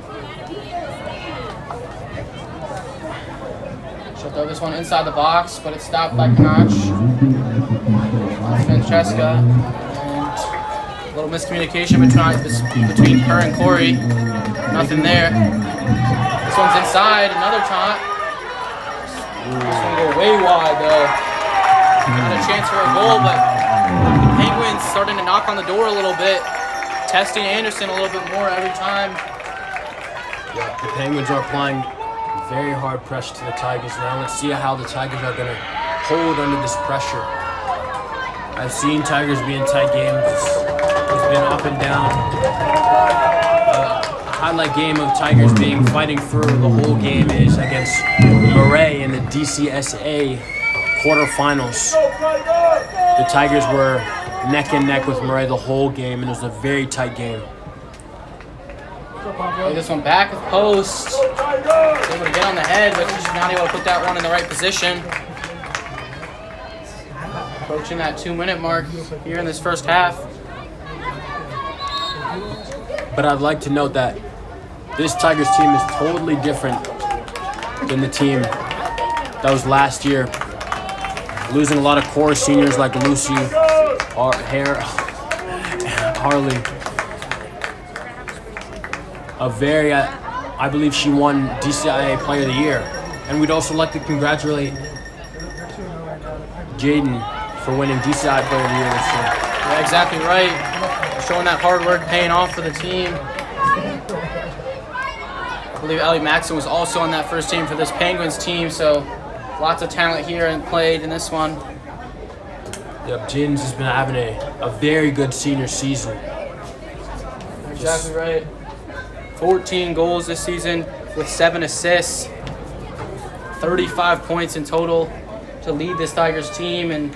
B: She'll throw this one inside the box, but it's stopped by Kanach. Francesca. And a little miscommunication between her and Corey. Nothing there. This one's inside, another taunt. This one go way wide though. Not a chance for a goal, but the Penguins starting to knock on the door a little bit. Testing Anderson a little bit more every time.
E: Yeah, the Penguins are applying very hard pressure to the Tigers now. Let's see how the Tigers are going to hold under this pressure. I've seen Tigers be in tight games. It's been up and down. Highlight game of Tigers fighting through the whole game is against Murray in the DCIAA quarterfinals. The Tigers were neck and neck with Murray the whole game, and it was a very tight game.
B: Play this one back with post. She's able to get on the head, but she's not able to put that one in the right position. Approaching that 2-minute mark here in this first half.
E: But I'd like to note that this Tigers team is totally different than the team that was last year. Losing a lot of core seniors like Lucy, Harley. I believe she won DCIAA Player of the Year. And we'd also like to congratulate Jaden for winning DCIAA Player of the Year this year.
B: Yeah, exactly right. Showing that hard work paying off for the team. believe Ellie Maxson was also on that first team for this Penguins team, so lots of talent here and played in this one.
E: Yep, Jaden's has been having a very good senior season.
B: Exactly right. 14 goals this season with 7 assists, 35 points in total to lead this Tigers team, and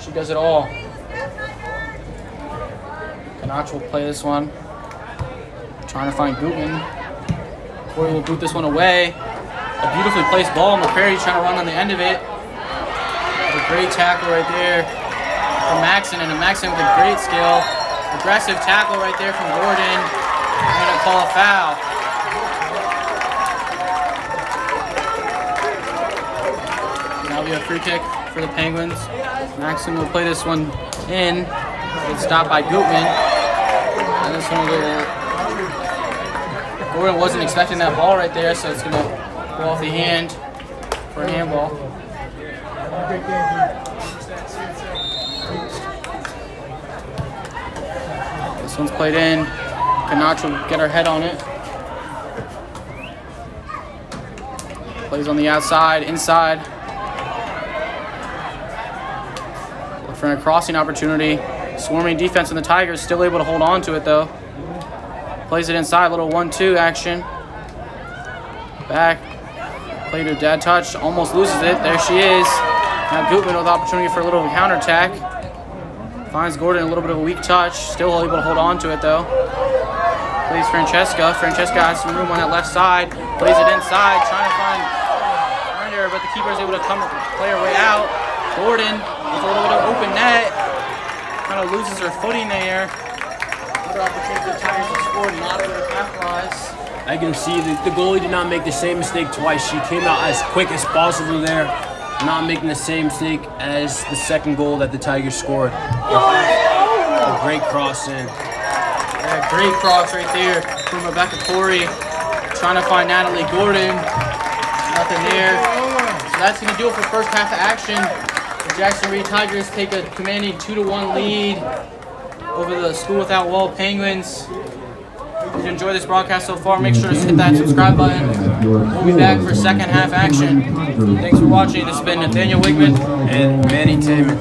B: she does it all. Ganach will play this one. Trying to find Gutman. Corey will boot this one away. A beautifully placed ball. McCrary trying to run on the end of it. A great tackle right there from Maxson, and a Maxson with a great skill. Aggressive tackle right there from Gordon. I'm going to call a foul. That'll be a free kick for the Penguins. Maxson will play this one in. It's stopped by Gutman. And this one will... Gordon wasn't expecting that ball right there, so it's going to go off the hand for a handball. This one's played in. Ganach will get her head on it. Plays on the outside, inside. Look for a crossing opportunity. Swarming defense, and the Tigers still able to hold on to it though. Plays it inside, little 1-2 action. Back. Played her dead touch, almost loses it. There she is. Now Gutman with opportunity for a little counterattack. Finds Gordon a little bit of a weak touch. Still able to hold on to it though. Plays Francesca. Francesca has some room on that left side. Plays it inside, trying to find her, but the keeper is able to play her way out. Gordon with a little bit of open net. Kind of loses her footing there. Another opportunity for the Tigers to score, not able to capitalize.
E: I can see that the goalie did not make the same mistake twice. She came out as quick as possible there, not making the same mistake as the second goal that the Tigers scored. A great cross in.
B: Yeah, great cross right there from Rebecca Corey. Trying to find Natalie Gordon. Nothing there. So that's going to do it for the first half of action. The Jackson Reed Tigers take a commanding 2-1 lead over the School Without Wall Penguins. If you enjoyed this broadcast so far, make sure to hit that subscribe button. We'll be back for second half action. Thanks for watching. This has been Nathaniel Wigman
E: And Manny Taman.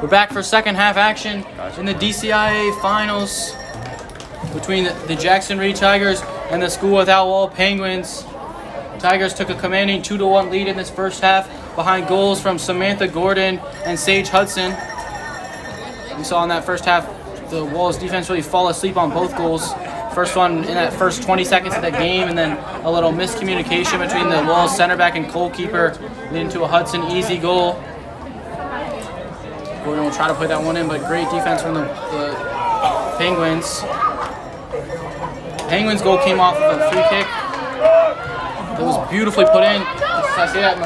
B: We're back for second half action in the DCIAA finals between the Jackson Reed Tigers and the School Without Wall Penguins. Tigers took a commanding 2-1 lead in this first half behind goals from Samantha Gordon and Sage Hudson. We saw in that first half the Walls defense really fall asleep on both goals. First one in that first 20 seconds of the game, and then a little miscommunication between the Walls center back and goalkeeper leading to a Hudson easy goal. Gordon will try to put that one in, but great defense from the Penguins. Penguins goal came off of a free kick. It was beautifully put in. I see that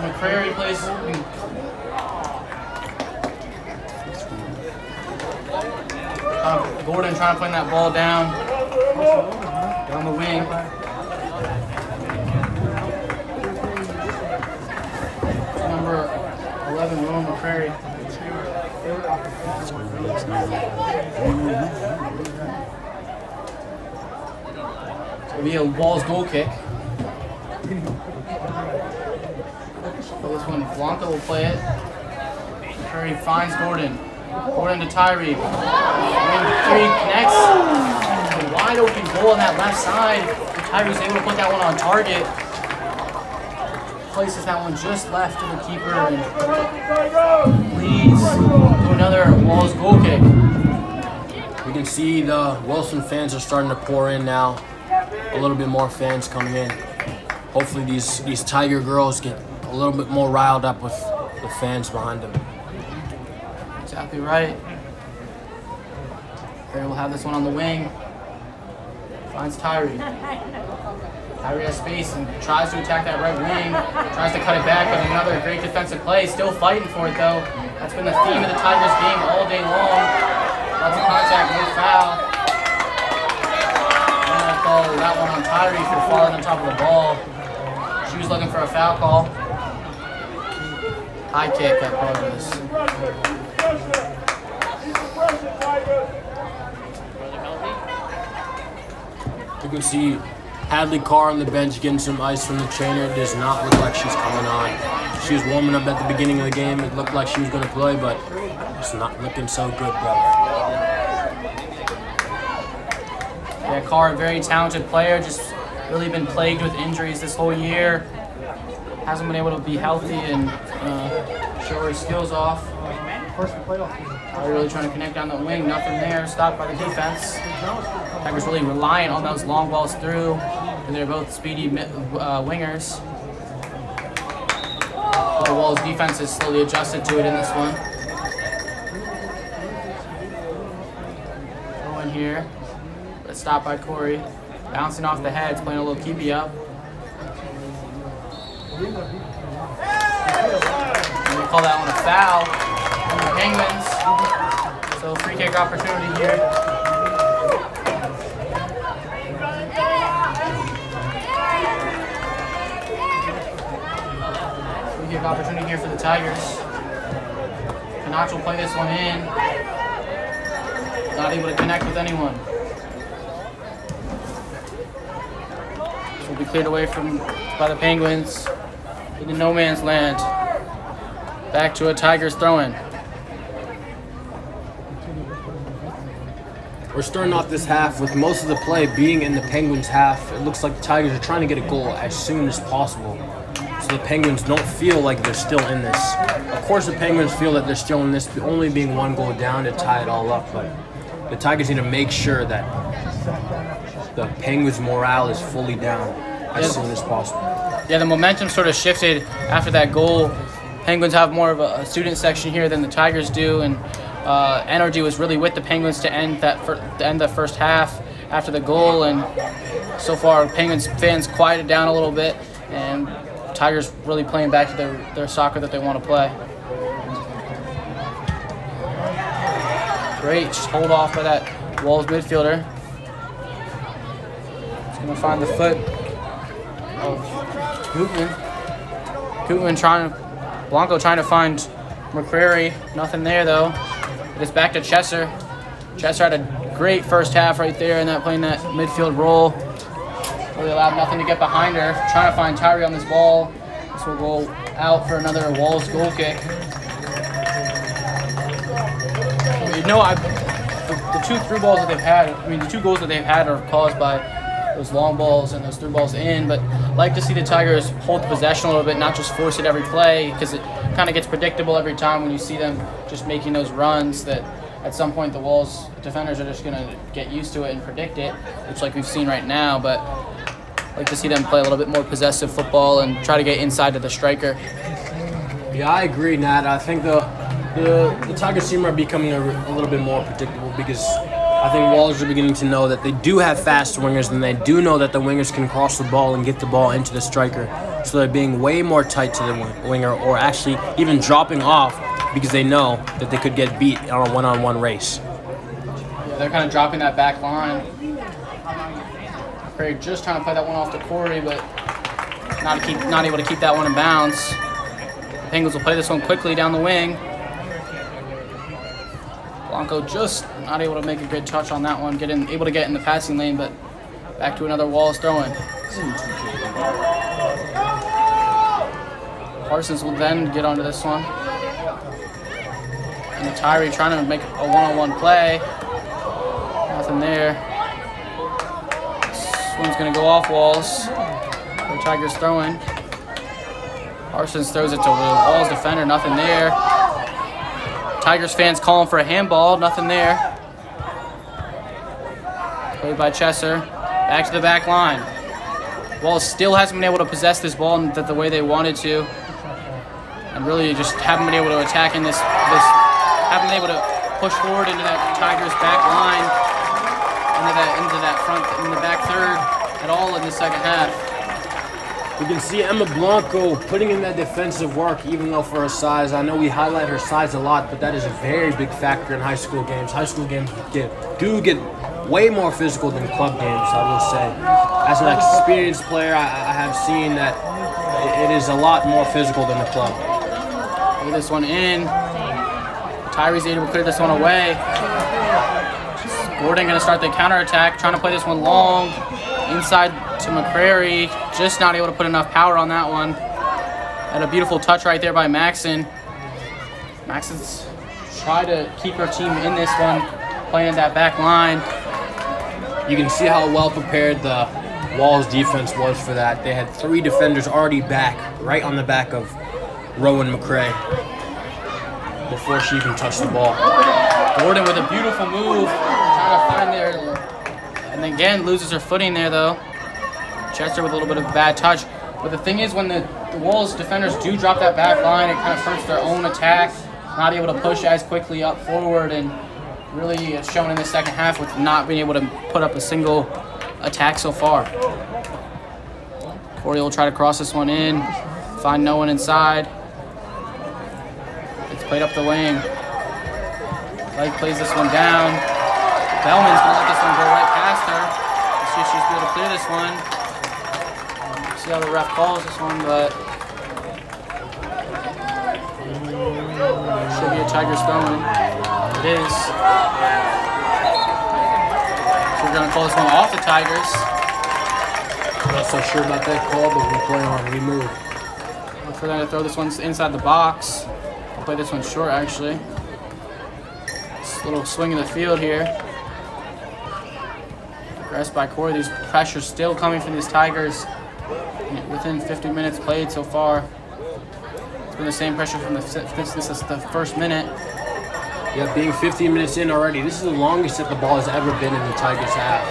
B: McCrary plays. Gordon trying to put that ball down the wing. Number 11, Will McCrary. It'll be a Walls goal kick. So this one, Blanca will play it. McCrary finds Gordon. Gordon to Tyree. Three connects. A wide open goal on that left side. Tyree's able to put that one on target. Places that one just left to the keeper and leads to another Walls goal kick.
E: We can see the Wilson fans are starting to pour in now. A little bit more fans coming in. Hopefully these Tiger girls get a little bit more riled up with the fans behind them.
B: Exactly right. Perry will have this one on the wing. Finds Tyree. Tyree has space and tries to attack that right wing. Tries to cut it back, but another great defensive play. Still fighting for it though. That's been the theme of the Tigers game all day long. Lots of contact, no foul. I'm gonna call that one on Tyree for falling on top of the ball. She was looking for a foul call. High kick, that probably was.
E: You can see Hadley Carr on the bench getting some ice from the trainer. It does not look like she's coming on. She was warming up at the beginning of the game. It looked like she was going to play, but it's not looking so good, brother.
B: Yeah, Carr, a very talented player, just really been plagued with injuries this whole year. Hasn't been able to be healthy and show her skills off. Really trying to connect down the wing, nothing there, stopped by the defense. Tigers really reliant on those long balls through, and they're both speedy wingers. The Walls defense has slowly adjusted to it in this one. Going here, but stopped by Corey. Bouncing off the heads, playing a little keepy up. And they call that one a foul on the Penguins. So free kick opportunity here. Free kick opportunity here for the Tigers. Knox will play this one in. Not able to connect with anyone. This will be cleared away by the Penguins in the no man's land. Back to a Tigers throw-in.
E: We're starting off this half with most of the play being in the Penguins' half. It looks like the Tigers are trying to get a goal as soon as possible, so the Penguins don't feel like they're still in this. Of course, the Penguins feel that they're still in this, only being one goal down to tie it all up, but the Tigers need to make sure that the Penguins' morale is fully down as soon as possible.
B: Yeah, the momentum sort of shifted after that goal. Penguins have more of a student section here than the Tigers do, and energy was really with the Penguins to end the first half after the goal, and so far Penguins fans quieted down a little bit, and Tigers really playing back to their soccer that they want to play. Great, just hold off by that Walls midfielder. He's going to find the foot of Gutman. Blanco trying to find McCrary. Nothing there though. It's back to Chesser. Chesser had a great first half right there in that playing that midfield role. Really allowed nothing to get behind her. Trying to find Tyree on this ball. This will go out for another Walls goal kick. the two through balls that they've had, the two goals that they've had are caused by those long balls and those through balls in, but I like to see the Tigers hold the possession a little bit, not just force it every play, because it kind of gets predictable every time when you see them just making those runs that at some point the Walls defenders are just going to get used to it and predict it, which like we've seen right now, but I like to see them play a little bit more possessive football and try to get inside to the striker.
E: Yeah, I agree, Nat. I think the Tigers team are becoming a little bit more predictable because I think Walls are beginning to know that they do have fast wingers and they do know that the wingers can cross the ball and get the ball into the striker. So they're being way more tight to the winger or actually even dropping off because they know that they could get beat on a one-on-one race.
B: Yeah, they're kind of dropping that back line. Craig just trying to play that one off to Corey, but not able to keep that one in bounds. The Penguins will play this one quickly down the wing. Blanco just not able to make a good touch on that one, able to get in the passing lane, but back to another Walls throw-in. Parsons will then get onto this one. And Tyree trying to make a one-on-one play. Nothing there. This one's going to go off Walls. The Tigers throw-in. Parsons throws it to the Walls defender, nothing there. Tigers fans calling for a handball, nothing there. Played by Chesser. Back to the back line. Walls still hasn't been able to possess this ball the way they wanted to. And really just haven't been able to attack in haven't been able to push forward into that Tigers back line, into that front, in the back third at all in the second half.
E: We can see Emma Blanco putting in that defensive work, even though for her size, I know we highlight her size a lot, but that is a very big factor in high school games. High school games do get way more physical than club games, I will say. As an experienced player, I have seen that it is a lot more physical than the club.
B: Get this one in. Tyree's able to clear this one away. Gordon going to start the counterattack, trying to play this one long. Inside to McCrary, just not able to put enough power on that one. And a beautiful touch right there by Maxon. Maxon's tried to keep her team in this one, playing that back line.
E: You can see how well prepared the Walls defense was for that. They had 3 defenders already back, right on the back of Rowan McCray before she even touched the ball.
B: Gordon with a beautiful move, trying to find there. And again, loses her footing there, though. Chester with a little bit of a bad touch. But the thing is, when the Wolves defenders do drop that back line, it kind of hurts their own attack. Not able to push as quickly up forward, and really it's shown in the second half with not being able to put up a single attack so far. Corey will try to cross this one in, find no one inside. It's played up the wing. Blake plays this one down. Bellman's going to let this one go right past her. Let's see if she's able to clear this one. See how the ref calls this one, but should be a Tigers throwing. It is. So we're going to call this one off the Tigers.
E: I'm not so sure about that call, but we play on. We move.
B: Look for them to throw this one inside the box. I'll play this one short, actually. This little swing in the field here. Aggressed by Corey. These pressures still coming from these Tigers within 50 minutes played so far. It's been the same pressure from this is the first minute.
E: Yeah, being 15 minutes in already, this is the longest that the ball has ever been in the Tigers half.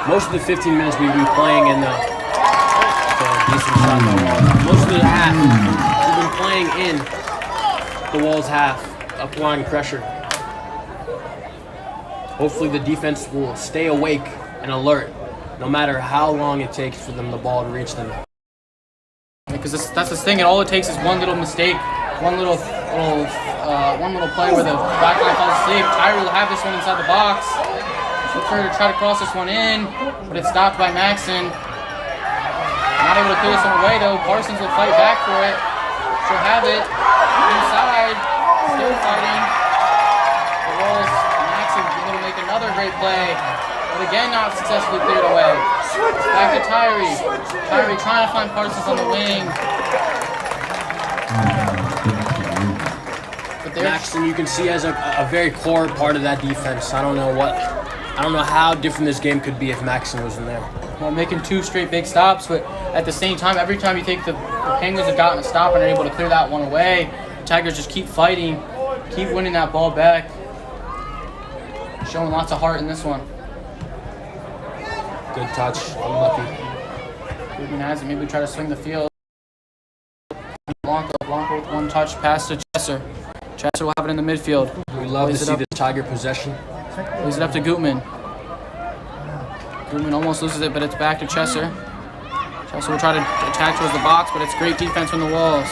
E: Most of the 15 minutes we've been playing in the decent shot by Walls. Most of the half we've been playing in the Walls half, applying pressure. Hopefully the defense will stay awake and alert, no matter how long it takes for the ball to reach them.
B: Because that's the thing, and all it takes is one little mistake, one little play where the back line falls asleep. Tyree will have this one inside the box. She'll try to cross this one in, but it's stopped by Maxon. Not able to clear this one away though. Parsons will fight back for it. She'll have it inside, still fighting. The Wolves, Maxon's able to make another great play, but again not successfully cleared away. Back to Tyree. Tyree trying to find Parsons on the wing. But there's
E: Maxton, you can see, as a very core part of that defense. I don't know how different this game could be if Maxton was in there.
B: well, making 2 straight big stops, but at the same time, every time you think the Penguins have gotten a stop and are able to clear that one away, the Tigers just keep fighting, keep winning that ball back. Showing lots of heart in this one.
E: Good touch, unlucky.
B: Goodman has it. Maybe try to swing the field. Blanco with 1 touch pass to Chesser. Chesser will have it in the midfield.
E: We love to
B: Plays it
E: see
B: up.
E: this Tiger possession.
B: Plays it up to Gutman. Gutman almost loses it, but it's back to Chesser. Chesser will try to attack towards the box, but it's great defense from the walls.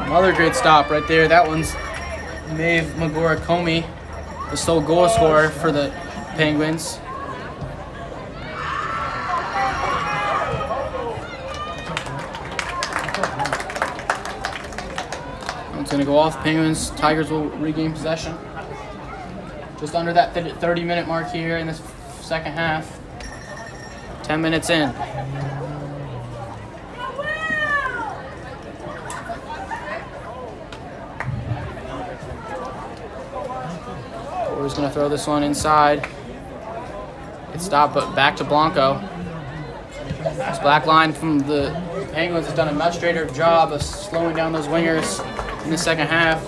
B: Another great stop right there. That one's Maeve Magora-Comey, the sole goal scorer for the Penguins. It's going to go off. Penguins, Tigers will regain possession. Just under that 30-minute mark here in this second half. 10 minutes in. We're going to throw this one inside. It's stopped, but back to Blanco. This black line from the Penguins has done a much greater job of slowing down those wingers in the second half.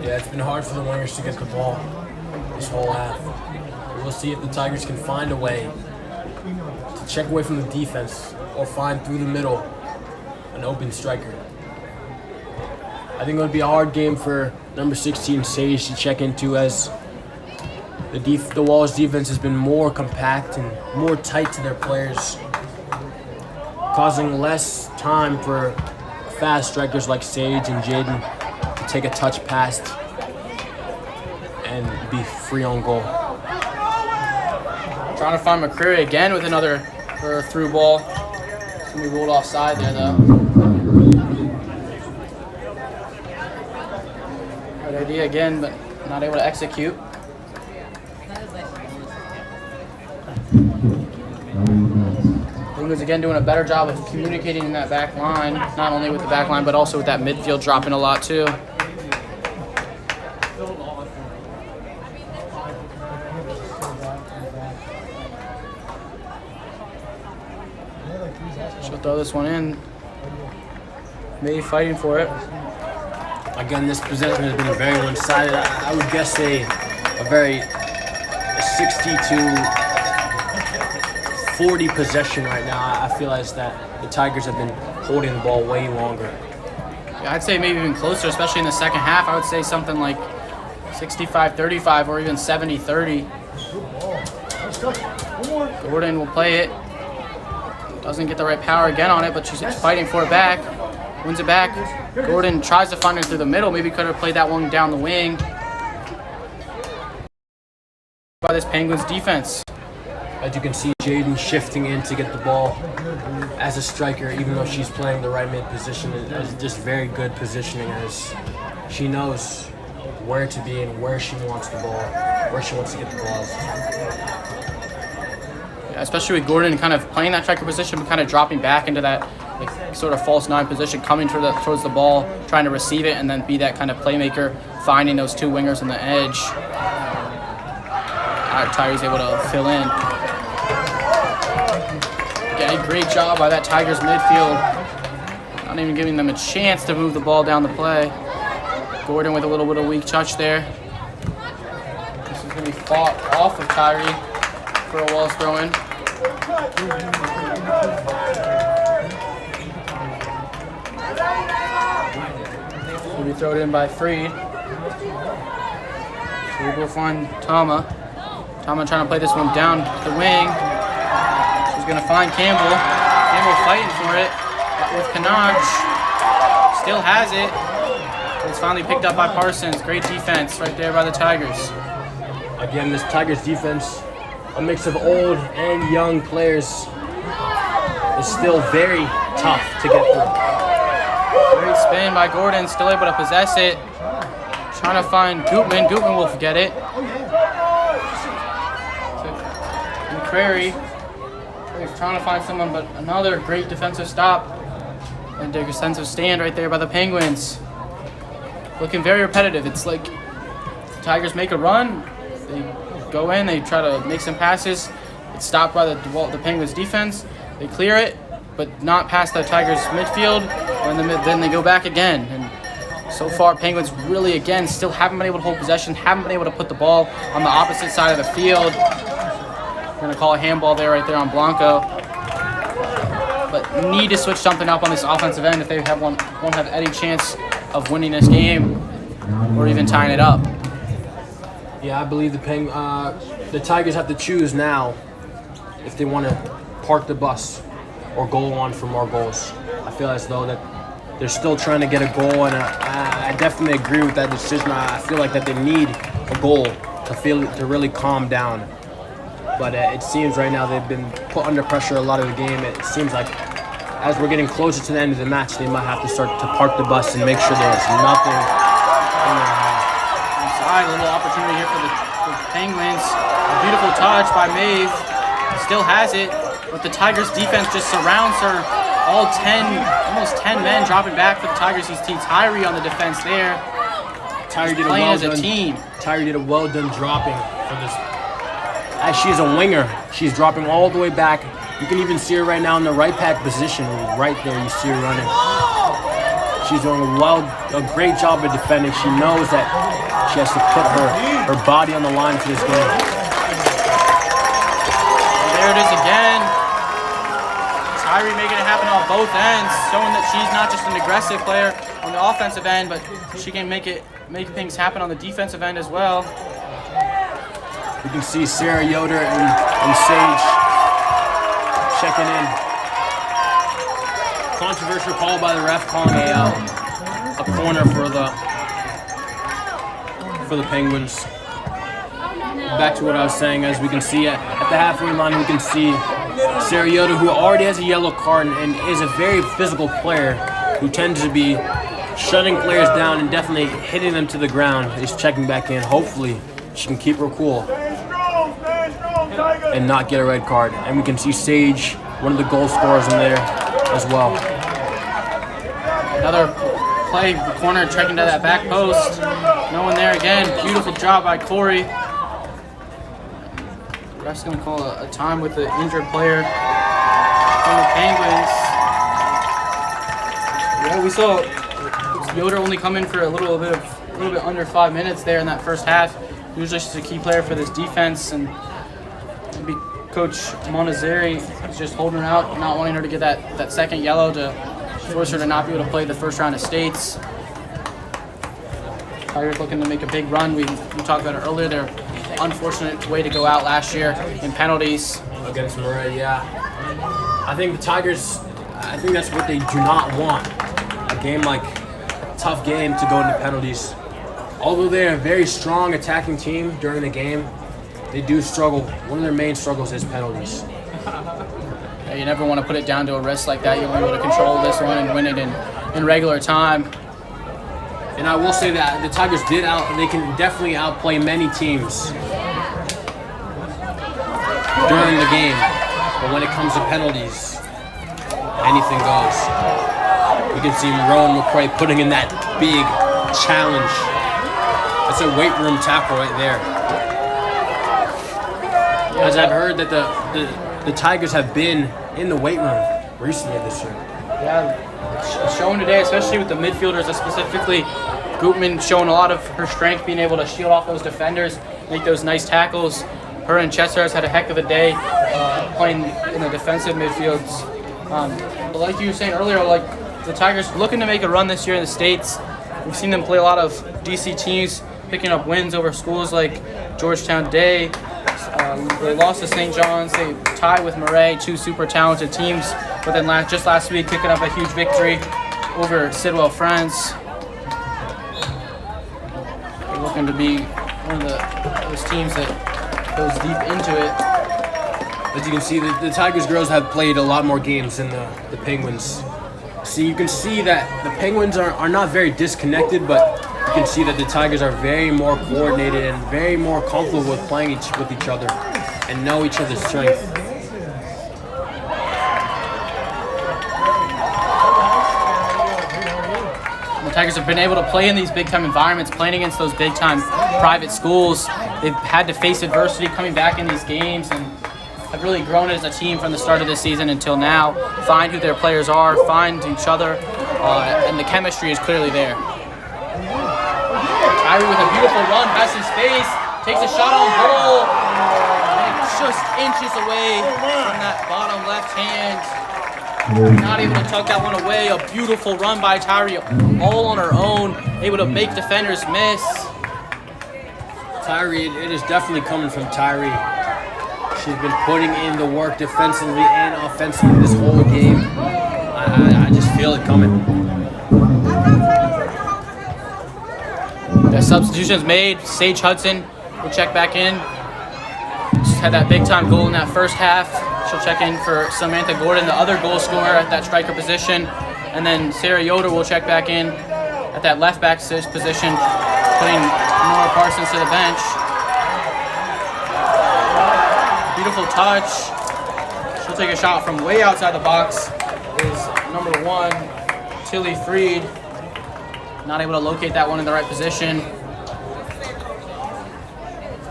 E: Yeah, it's been hard for the wingers to get the ball this whole half. We'll see if the Tigers can find a way to check away from the defense or find through the middle an open striker. I think it would be a hard game for number 16 Sage to check into, as the Walls defense has been more compact and more tight to their players, causing less time for fast strikers like Sage and Jaden to take a touch past and be free on goal.
B: Trying to find McCreary again with another through ball. It's going to be ruled offside there, though. Good idea again, but not able to execute. Penguins again doing a better job of communicating in that back line, not only with the back line, but also with that midfield dropping a lot too. She'll throw this one in. Maybe fighting for it.
E: Again, this possession has been very one-sided. I would guess a very 60 to 40 possession right now. I feel as that the Tigers have been holding the ball way longer.
B: Yeah, I'd say maybe even closer, especially in the second half. I would say something like 65-35 or even 70-30. Gordon will play it. Doesn't get the right power again on it, but she's fighting for it back. Wins it back. Gordon tries to find it through the middle. Maybe could have played that one down the wing. By this Penguins defense.
E: As you can see, Jaden shifting in to get the ball as a striker, even though she's playing the right mid position. It's just very good positioning, as she knows where to be and where she wants the ball, where she wants to get the ball.
B: Yeah, especially with Gordon kind of playing that striker position, but kind of dropping back into that sort of false 9 position, coming towards the ball, trying to receive it, and then be that kind of playmaker, finding those 2 wingers on the edge. Tigers able to fill in. Again, a great job by that Tigers midfield. Not even giving them a chance to move the ball down the play. Gordon with a little bit of weak touch there. This is going to be fought off of Tyree for a Walls throw-in. Will be thrown in by Freed. So we'll find Tama. Tama trying to play this one down the wing. She's going to find Campbell. Campbell fighting for it with Kanaj. Still has it. It's finally picked up by Parsons. Great defense right there by the Tigers.
E: Again, this Tigers defense, a mix of old and young players, is still very tough to get through.
B: Great spin by Gordon. Still able to possess it. Trying to find Gutman. Gutman will get it. McCrary. Trying to find someone, but another great defensive stop And their defensive stand right there by the Penguins. Looking very repetitive. It's like the Tigers make a run, they go in, they try to make some passes. It's stopped by the Penguins defense. They clear it, but not past the Tigers midfield. And then they go back again. And so far, Penguins really, again, still haven't been able to hold possession, haven't been able to put the ball on the opposite side of the field. We're going to call a handball there, right there on Blanco. But need to switch something up on this offensive end if they won't have any chance of winning this game or even tying it up.
E: Yeah, I believe the Tigers have to choose now if they want to park the bus or go on for more goals. I feel as though that they're still trying to get a goal, and I definitely agree with that decision. I feel like that they need a goal to really calm down. But it seems right now they've been put under pressure a lot of the game. It seems like as we're getting closer to the end of the match, they might have to start to park the bus and make sure there's nothing in their hand.
B: Inside, a little opportunity here for the Penguins. A beautiful touch by Maeve. Still has it, but the Tigers defense just surrounds her. Almost 10 men dropping back for the Tigers. He's Tyree on the defense there.
E: Tyree did
B: playing as a team.
E: Tyree did a well done dropping for this. As she's a winger, she's dropping all the way back. You can even see her right now in the right back position. Right there, you see her running. She's doing a great job of defending. She knows that she has to put her body on the line for this game.
B: And there it is again. Tyree making it happen on both ends, showing that she's not just an aggressive player on the offensive end, but she can make things happen on the defensive end as well.
E: You can see Sarah Yoder and Sage checking in. Controversial call by the ref, calling a corner for the Penguins. Back to what I was saying, as we can see at the halfway line, we can see Sarah Yoder, who already has a yellow card and is a very physical player, who tends to be shutting players down and definitely hitting them to the ground, is checking back in. Hopefully, she can keep her cool and not get a red card. And we can see Sage, one of the goal scorers in there as well.
B: Another play, the corner checking to that back post. No one there again. Beautiful job by Corey. The ref's going to call a time with the injured player from the Penguins. Yeah, we saw Yoder only come in for a little bit under 5 minutes there in that first half. Usually she's a key player for this defense, and maybe Coach Montazeri is just holding her out, not wanting her to get that second yellow to force her to not be able to play the first round of states. Tigers looking to make a big run. We talked about it earlier. Their unfortunate way to go out last year in penalties.
E: Against Murray, yeah. I think the Tigers, I think that's what they do not want. A tough game to go into penalties. Although they're a very strong attacking team during the game, they do struggle. One of their main struggles is penalties.
B: Yeah, you never want to put it down to a wrist like that. You want to be able to control this one and win it in regular time.
E: And I will say that the Tigers they can definitely outplay many teams during the game. But when it comes to penalties, anything goes. You can see Rowan McCray putting in that big challenge. That's a weight room tackle right there. As I've heard that the Tigers have been in the weight room recently this year.
B: Yeah, showing today, especially with the midfielders, specifically Gutman showing a lot of her strength, being able to shield off those defenders, make those nice tackles. Her and Chester has had a heck of a day playing in the defensive midfields. But like you were saying earlier, like the Tigers looking to make a run this year in the States. We've seen them play a lot of DC teams, picking up wins over schools like Georgetown Day. They lost to St. John's. They tied with Murray, two super talented teams. But then just last week, picking up a huge victory over Sidwell Friends. They're looking to be one of those teams that goes deep into it.
E: As you can see, the Tigers girls have played a lot more games than the Penguins. So you can see that the Penguins are not very disconnected, but you can see that the Tigers are very more coordinated and very more comfortable with playing with each other and know each other's strength.
B: The Tigers have been able to play in these big-time environments, playing against those big-time private schools. They've had to face adversity coming back in these games and have really grown as a team from the start of this season until now. Find who their players are, find each other, and the chemistry is clearly there. Tyree with a beautiful run, has some space, takes a shot on goal, and it's just inches away from that bottom left hand. Not able to tuck that one away. A beautiful run by Tyree, all on her own, able to make defenders miss.
E: Tyree, it is definitely coming from Tyree. She's been putting in the work defensively and offensively this whole game. I just feel it coming.
B: The substitutions made. Sage Hudson will check back in. Just had that big time goal in that first half. She'll check in for Samantha Gordon, the other goal scorer at that striker position. And then Sarah Yoder will check back in at that left back position, putting Nora Parsons to the bench. Beautiful touch. She'll take a shot from way outside the box. Is number 1, Tilly Freed. Not able to locate that one in the right position.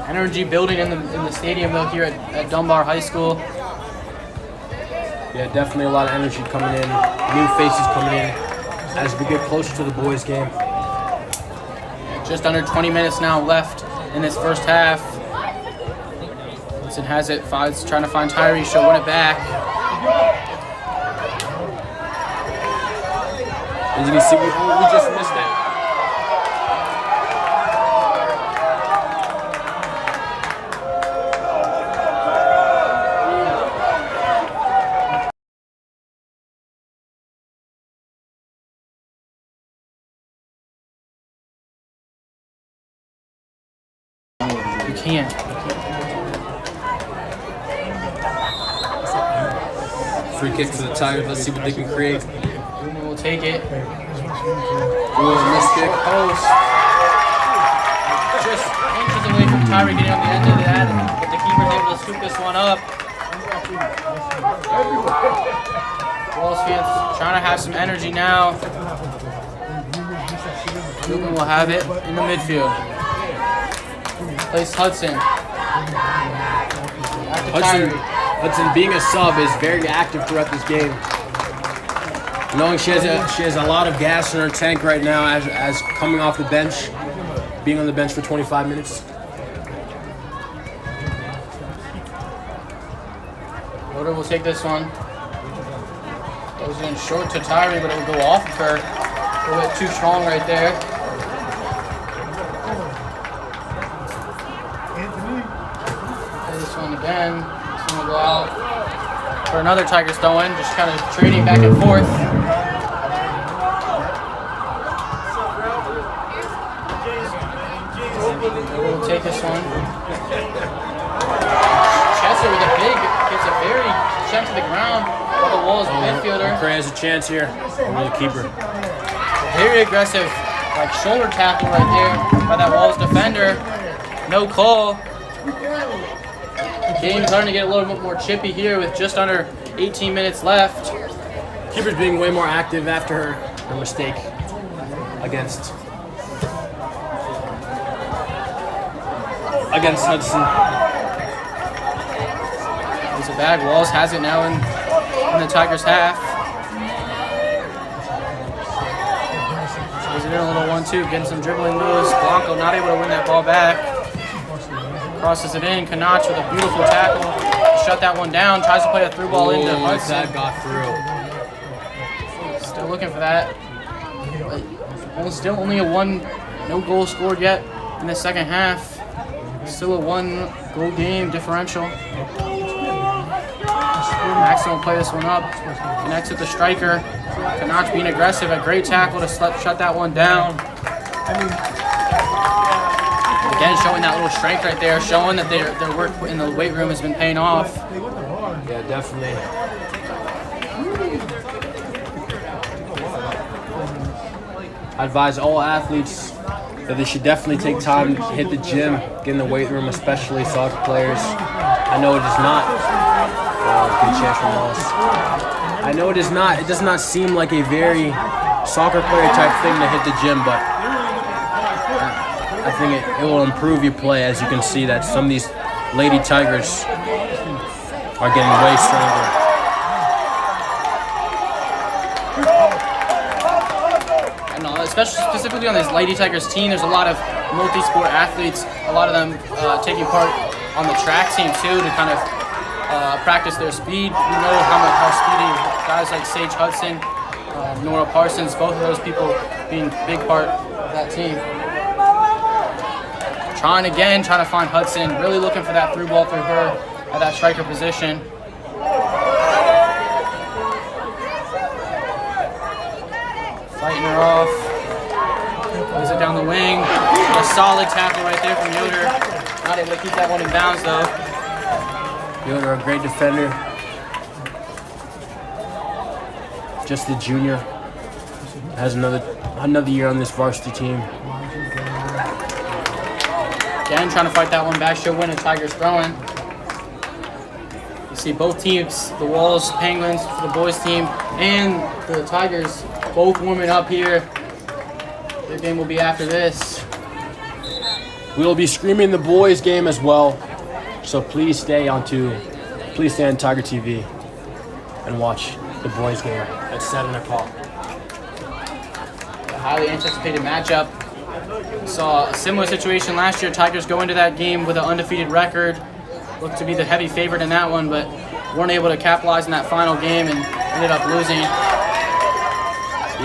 B: Energy building in the stadium though here at Dunbar High School.
E: Yeah, definitely a lot of energy coming in. New faces coming in as we get closer to the boys' game.
B: Just under 20 minutes now left in this first half. Hudson has it. Five's trying to find Tyree. She'll win it back.
E: As you can see, we just missed that.
B: You can't.
E: Free kick to the Tigers. Let's see what they can create.
B: We'll take it.
E: Ooh, missed kick.
B: Post. Just inches away from Tyree getting on the end of that, but the keeper's able to scoop this one up. Walls fans trying to have some energy now. Ruben will have it in the midfield. Plays Hudson. Back to Tyree.
E: Hudson, being a sub, is very active throughout this game. Knowing she has a lot of gas in her tank right now as coming off the bench, being on the bench for 25 minutes.
B: Yoder will take this one. Goes in short to Tyree, but it will go off of her. A little bit too strong right there. Play this one again. This one will go out for another Tigers throw-in, just kind of trading back and forth. We'll take this one. Chester with a big, gets a very check to the ground by the Walls midfielder.
E: Cray has a chance here over the keeper.
B: Very aggressive, like shoulder tackle right there by that Walls defender. No call. The game's starting to get a little bit more chippy here with just under 18 minutes left.
E: Keeper's being way more active after her mistake against Hudson.
B: There's a bag. Walls has it now in the Tigers' half. Plays it in a little 1-2, getting some dribbling moves. Blanco not able to win that ball back. Crosses it in. Kanach with a beautiful tackle. Shut that one down. Tries to play a through ball into Hudson.
E: That got through.
B: Still looking for that. But still only a no goal scored yet in the second half. Still a 1-goal game differential. Maxon will play this one up. Connects with the striker. Kanach being aggressive. A great tackle to shut that one down. Again, showing that little strength right there, showing that their work in the weight room has been paying off.
E: Yeah, definitely. I advise all athletes that they should definitely take time to hit the gym, get in the weight room, especially soccer players. I know it is not. Good chance for loss. I know it is not. It does not seem like a very soccer player type thing to hit the gym, but I think it will improve your play. As you can see that some of these Lady Tigers are getting way stronger.
B: And especially specifically on this Lady Tigers team, there's a lot of multi-sport athletes, a lot of them taking part on the track team too to kind of practice their speed. We know how speedy guys like Sage Hudson, Nora Parsons, both of those people being a big part of that team. Trying to find Hudson, really looking for that through ball through her at that striker position. Fighting her off. Plays it down the wing. A solid tackle right there from Yoder. Not able to keep that one in bounds though.
E: Yoder, a great defender. Just a junior. Has another year on this varsity team.
B: Again, trying to fight that one back. She'll win a Tigers throwing. You see both teams, the Walls Penguins for the boys team and the Tigers, both warming up here. Their game will be after this.
E: We will be screaming the boys game as well. So please stay on Tiger TV and watch the boys game at 7 o'clock.
B: A highly anticipated matchup. Saw a similar situation last year. Tigers go into that game with an undefeated record. Looked to be the heavy favorite in that one, but weren't able to capitalize in that final game and ended up losing.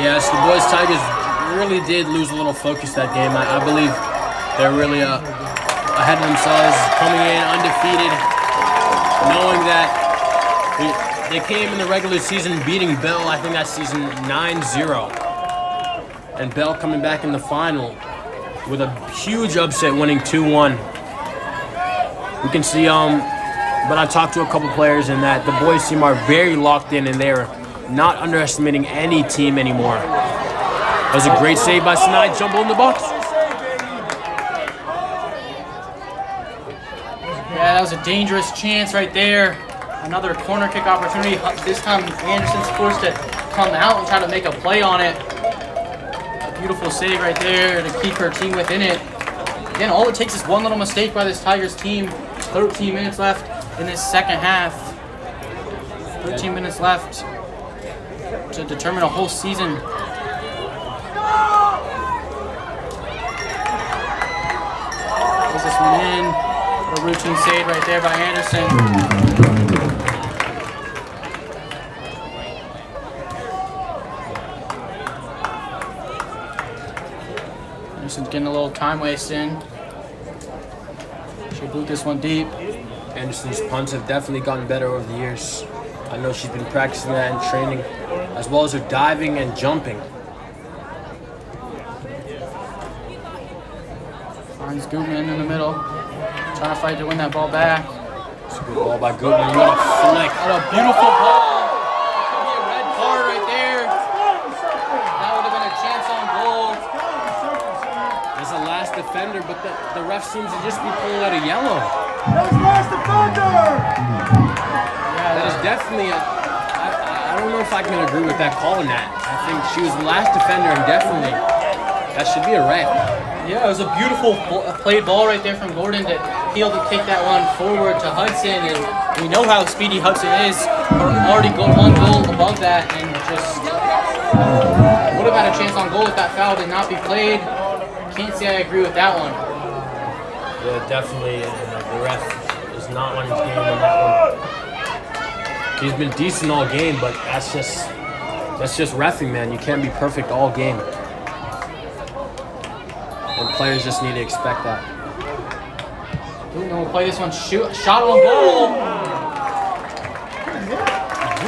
E: Yes, the boys Tigers really did lose a little focus that game. I believe they're really ahead of themselves, coming in undefeated, knowing that they came in the regular season beating Bell, I think that season 9-0. And Bell coming back in the final with a huge upset, winning 2-1. We can see, but I talked to a couple players and that the boys team are very locked in and they're not underestimating any team anymore. That was a great save by Sinai, jumble in the box.
B: Yeah, that was a dangerous chance right there. Another corner kick opportunity. This time Anderson's forced to come out and try to make a play on it. A beautiful save right there to keep her team within it. Again, all it takes is one little mistake by this Tigers team. 13 minutes left in this second half. 13 minutes left to determine a whole season. Pulls this one in. A routine save right there by Anderson. Anderson's getting a little time waste in. She boot this one deep.
E: Anderson's punts have definitely gotten better over the years. I know she's been practicing that in training, as well as her diving and jumping.
B: Finds Gutman in the middle. Trying to fight to win that ball back.
E: It's a good ball by Gutman. What a flick.
B: What a beautiful ball. That could be a red card right there. That would have been a chance on goal.
E: As a last defender, but the ref seems to just be pulling out a yellow.
B: Yeah,
E: That is definitely I don't know if I can agree with that call in that. I think she was the last defender and definitely that should be a red.
B: Yeah, it was a beautiful played ball right there from Gordon to be able to take that one forward to Hudson, and we know how speedy Hudson is. Already one goal above that, and just would have had a chance on goal if that foul did not be played. Can't say I agree with that one.
E: Yeah, definitely. The ref is not on his game in that one. He's been decent all game, but that's just reffing, man. You can't be perfect all game. And players just need to expect that.
B: Gutman will play this one. Shot on goal.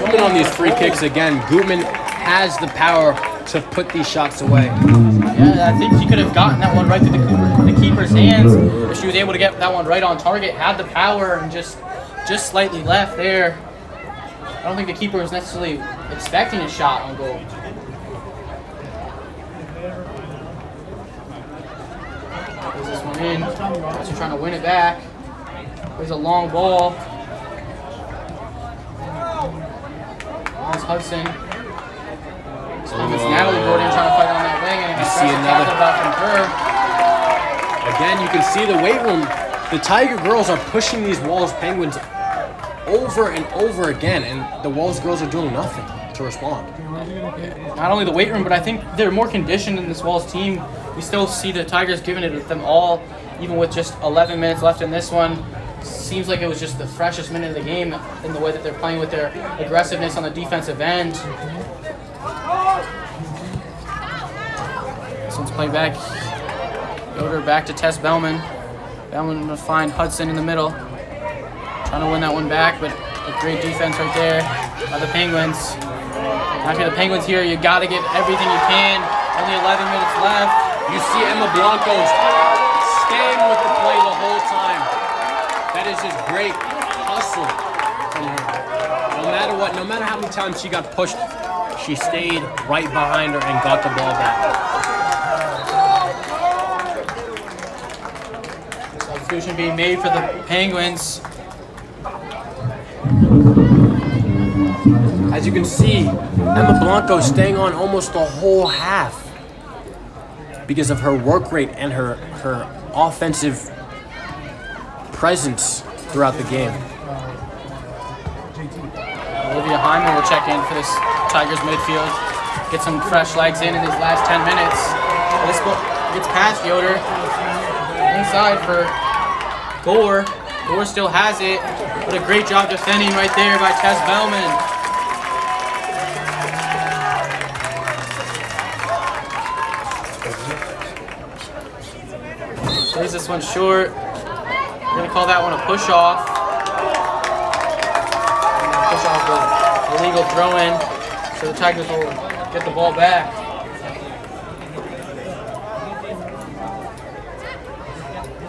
E: Gutman on these free kicks again. Gutman has the power to put these shots away.
B: Yeah, I think she could have gotten that one right to the keeper's hands if she was able to get that one right on target. Had the power and just slightly left there. I don't think the keeper was necessarily expecting a shot on goal. Plays this one in. Also trying to win it back. Plays a long ball. There's Hudson. It's Natalie Gordon trying to fight on that wing, and
E: You see another
B: back from her.
E: Again, you can see the weight room. The Tiger girls are pushing these Walls Penguins over and over again, and the Walls girls are doing nothing to respond.
B: Not only the weight room, but I think they're more conditioned in this Walls team. We still see the Tigers giving it to them all, even with just 11 minutes left in this one. Seems like it was just the freshest minute of the game in the way that they're playing with their aggressiveness on the defensive end. This one's played back. Yoder back to Tess Bellman. Bellman gonna find Hudson in the middle. Trying to win that one back, but a great defense right there by the Penguins. Now if you're the Penguins here, you gotta give everything you can. Only 11 minutes left.
E: You see Emma Blanco's staying with the play the whole time. That is just great hustle from her. No matter what, no matter how many times she got pushed, she stayed right behind her and got the ball back.
B: Substitution being made for the Penguins.
E: As you can see, Emma Blanco staying on almost the whole half because of her work rate and her offensive presence throughout the game.
B: Olivia Hyman will check in for this Tigers midfield. Get some fresh legs in these last 10 minutes. This ball gets past Yoder. Inside for Gore. Gore still has it. But a great job defending right there by Tess Bellman. Plays this one short. We're going to call that one a push-off. Push-off with illegal throw-in. So the Tigers will get the ball back.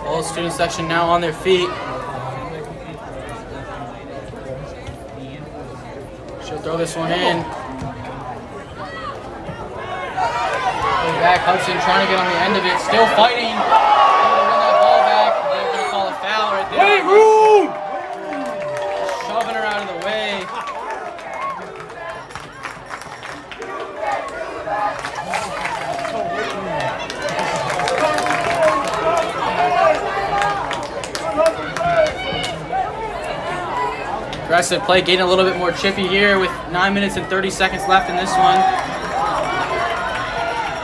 B: All student section now on their feet. She'll throw this one in. Going back, Hudson trying to get on the end of it. Still fighting. Wait, room! Shoving her out of the way. Aggressive play, getting a little bit more chippy here with 9 minutes and 30 seconds left in this one.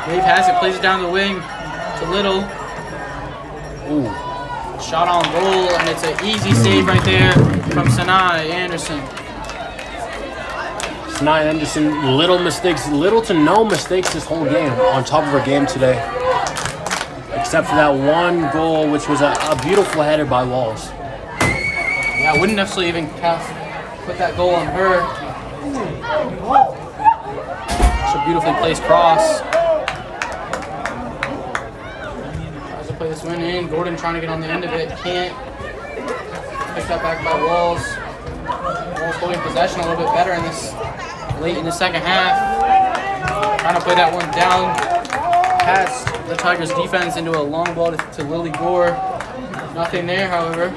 B: Dave has it, plays it down the wing to Little.
E: Ooh.
B: Shot on goal, and it's an easy save right there from Sanaa Anderson.
E: Sanaa Anderson, little to no mistakes this whole game on top of her game today. Except for that one goal, which was a beautiful header by Walls.
B: Yeah, I wouldn't necessarily even put that goal on her. It's a beautifully placed cross. Play this one in. Gordon trying to get on the end of it. Can't. Picked up back by Walls. Walls holding possession a little bit better in this late in the second half. Trying to play that one down past the Tigers defense into a long ball to Lily Gore. Nothing there, however.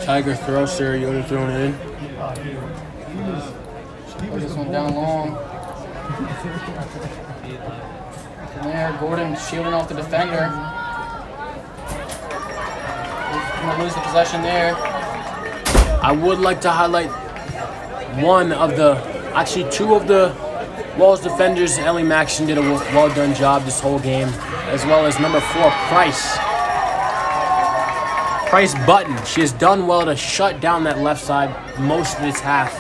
E: Tiger throw, Sarah Yoder throwing it in.
B: Put this one down long. From there, Gordon shielding off the defender. He's going to lose the possession there.
E: I would like to highlight two of the Walls defenders. Ellie Maxson did a well done job this whole game, as well as number 4, Price Button. She has done well to shut down that left side most of this half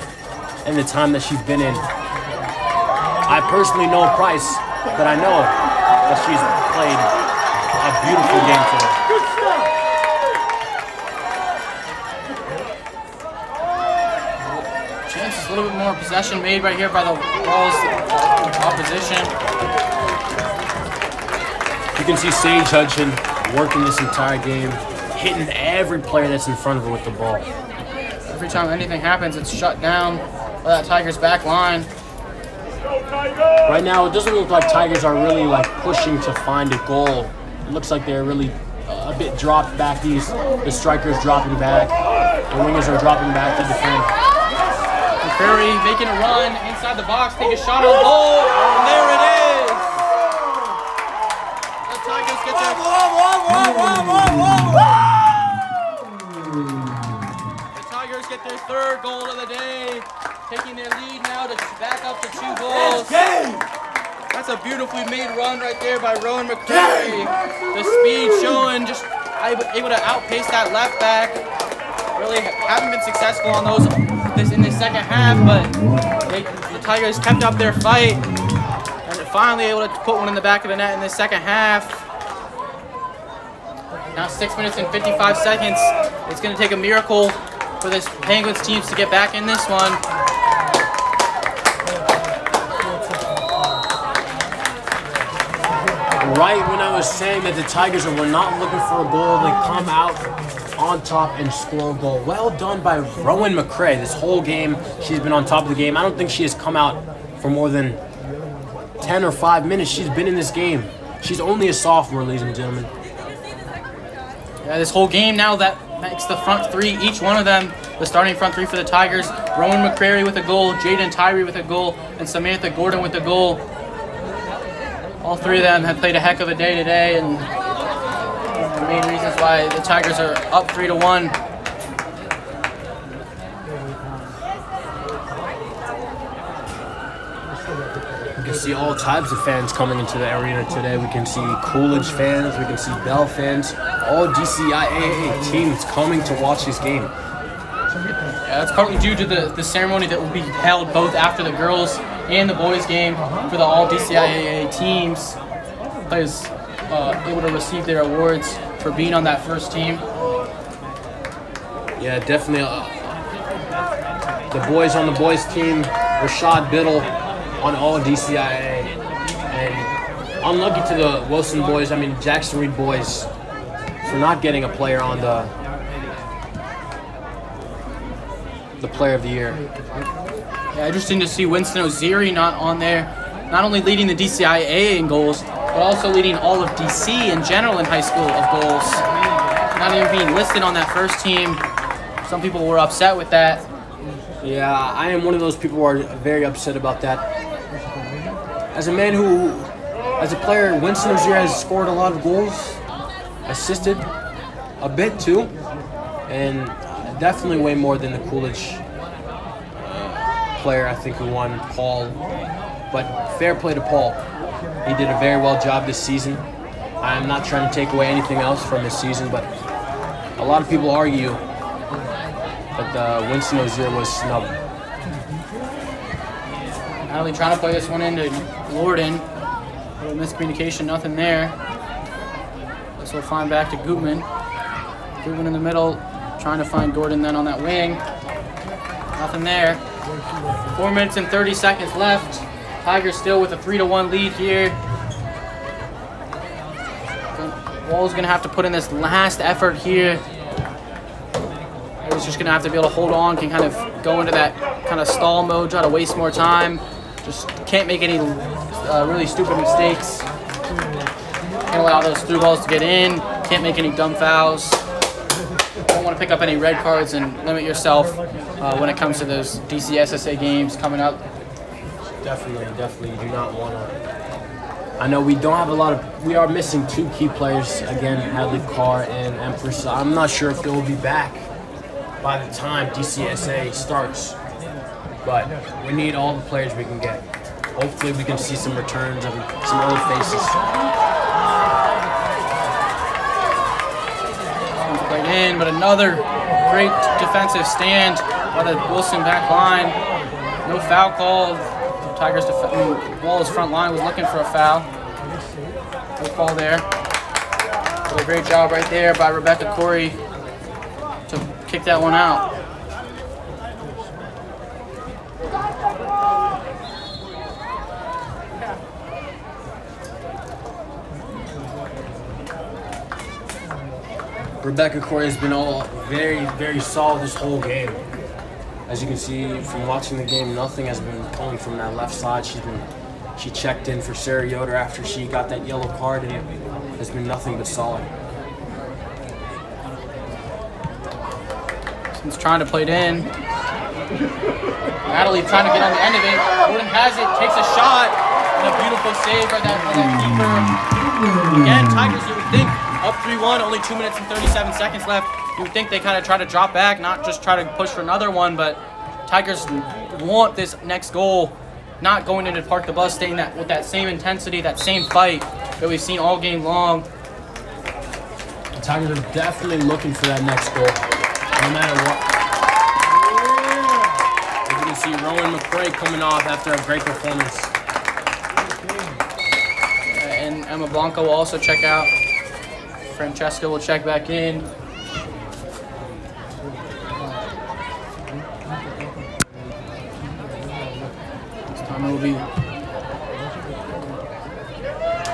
E: and the time that she's been in. I personally know Price, but I know that she's played a beautiful game today.
B: Chances, a little bit more possession made right here by the Walls opposition.
E: You can see Sage Hudson working this entire game, hitting every player that's in front of her with the ball.
B: Every time anything happens, it's shut down by that Tigers back line.
E: Right now, it doesn't look like Tigers are really like pushing to find a goal. It looks like they're really a bit dropped back. The strikers dropping back. The wingers are dropping back to defend.
B: Curry making a run inside the box, take a shot on goal, and there it is. The Tigers get their third goal of the day, taking their lead now to back up to 2 goals. That's a beautifully made run right there by Rowan McCreary. The speed showing, just able to outpace that left back. Really haven't been successful on those in the second half, but the Tigers kept up their fight and they're finally able to put one in the back of the net in the second half. Now 6 minutes and 55 seconds. It's going to take a miracle for this Penguins teams to get back in this one.
E: Right when I was saying that the Tigers were not looking for a goal, they come out on top and score a goal. Well done by Rowan McCrae. This whole game, she's been on top of the game. I don't think she has come out for more than 10 or 5 minutes. She's been in this game. She's only a sophomore, ladies and gentlemen.
B: Yeah, this whole game now, that makes the front three, each one of them, the starting front three for the Tigers. Rowan McCrary with a goal, Jaden Tyree with a goal, and Samantha Gordon with a goal. All three of them have played a heck of a day today, and the main reasons why the Tigers are up 3-1.
E: We can see all types of fans coming into the arena today. We can see Coolidge fans, we can see Bell fans, all DCIAA teams coming to watch this game.
B: Yeah, that's partly due to the ceremony that will be held both after the girls and the boys game for the all DCIAA teams. Players able to receive their awards for being on that first team.
E: Yeah, definitely. The boys on the boys team, Rashad Biddle on all DCIAA. And unlucky to the Wilson boys, Jackson Reed boys, for not getting a player on the player of the year.
B: Yeah, interesting to see Winston Oziri not on there, not only leading the DCIAA in goals, but also leading all of DC in general in high school of goals. Not even being listed on that first team. Some people were upset with that.
E: Yeah, I am one of those people who are very upset about that. As a man who, as a player, Winston Oziri has scored a lot of goals, assisted a bit too, and definitely way more than the Coolidge player, I think, who won, Paul. But fair play to Paul. He did a very well job this season. I am not trying to take away anything else from his season, but a lot of people argue that Winston Oziri was snubbed.
B: Natalie trying to play this one into Lorden. A little miscommunication, nothing there. This will find back to Gutman. Gutman in the middle, trying to find Gordon then on that wing. Nothing there. 4 minutes and 30 seconds left. Tigers still with a 3-1 lead here. Wall's gonna have to put in this last effort here. He's just gonna have to be able to hold on, can kind of go into that kind of stall mode, try to waste more time. Just can't make any really stupid mistakes. Can't allow those through balls to get in. Can't make any dumb fouls. Don't want to pick up any red cards and limit yourself when it comes to those DCSSA games coming up.
E: Definitely, you do not want to. I know we don't have a lot of. We are missing 2 key players again, Hadley Carr and Empress. I'm not sure if they will be back by the time DCSA starts, but we need all the players we can get. Hopefully, we can see some returns of some old faces.
B: Played in, but another great defensive stand by the Wilson back line. No foul called. Tigers Wall's front line was looking for a foul. No call there. Did a great job right there by Rebecca Corey to kick that one out.
E: Rebecca Corey has been all very, very solid this whole game. As you can see from watching the game, nothing has been coming from that left side. She checked in for Sarah Yoder after she got that yellow card, and it has been nothing but solid.
B: He's trying to play it in. Natalie trying to get on the end of it. Gordon has it, takes a shot, and a beautiful save by that keeper. Again, Tigers, you would think, up 3-1, only 2 minutes and 37 seconds left. You would think they kind of try to drop back, not just try to push for another one, but Tigers want this next goal, not going into Park the Bus, staying that with that same intensity, that same fight that we've seen all game long.
E: The Tigers are definitely looking for that next goal, no matter what. As you can see, Rowan McCray coming off after a great performance.
B: And Emma Blanco will also check out. Francesca will check back in. This time it will be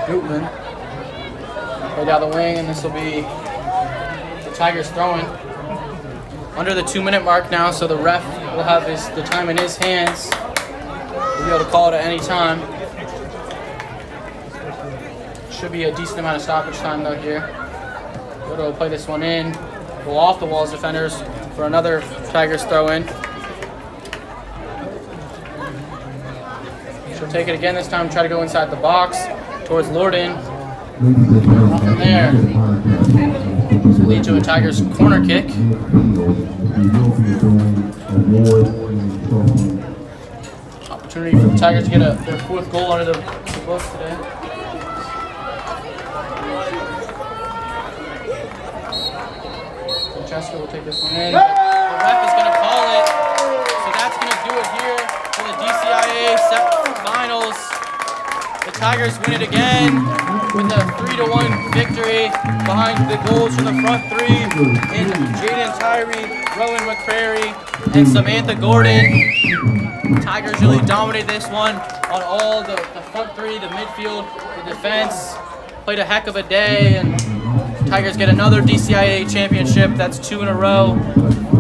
B: Gutman. Play down the wing, and this will be the Tigers throwing. Under the 2-minute mark now, so the ref will have the time in his hands. He'll be able to call it at any time. Should be a decent amount of stoppage time though here. Yoder will play this one in. Go off the Walls defenders for another Tigers throw in. She'll take it again this time, try to go inside the box towards Lorden. From there, this will lead to a Tigers corner kick. Opportunity for the Tigers to get their 4th goal under the books today. Francesca will take this one in. The ref is going to call it. So that's going to do it here for the DCIAA finals. The Tigers win it again with a 3-1 victory behind the goals from the front three in Jaden Tyree, Rowan McCrary, and Samantha Gordon. Tigers really dominated this one on all the front three, the midfield, the defense. Played a heck of a day, and Tigers get another DCIAA championship. That's 2 in a row,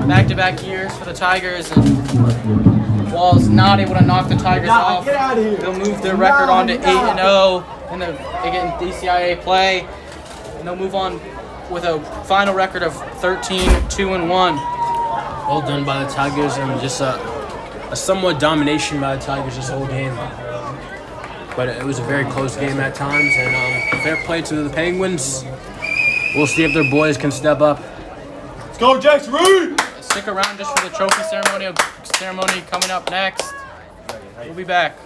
B: back-to-back years for the Tigers. And Walls not able to knock the Tigers off. They'll move their record on to 8-0 in the DCIAA play, and they'll move on with a final record of 13-2-1.
E: Well done by the Tigers, and just a somewhat domination by the Tigers this whole game. But it was a very close game at times, and fair play to the Penguins. We'll see if their boys can step up.
C: Let's go, Jackson Reed!
B: Stick around just for the trophy ceremony coming up next. We'll be back.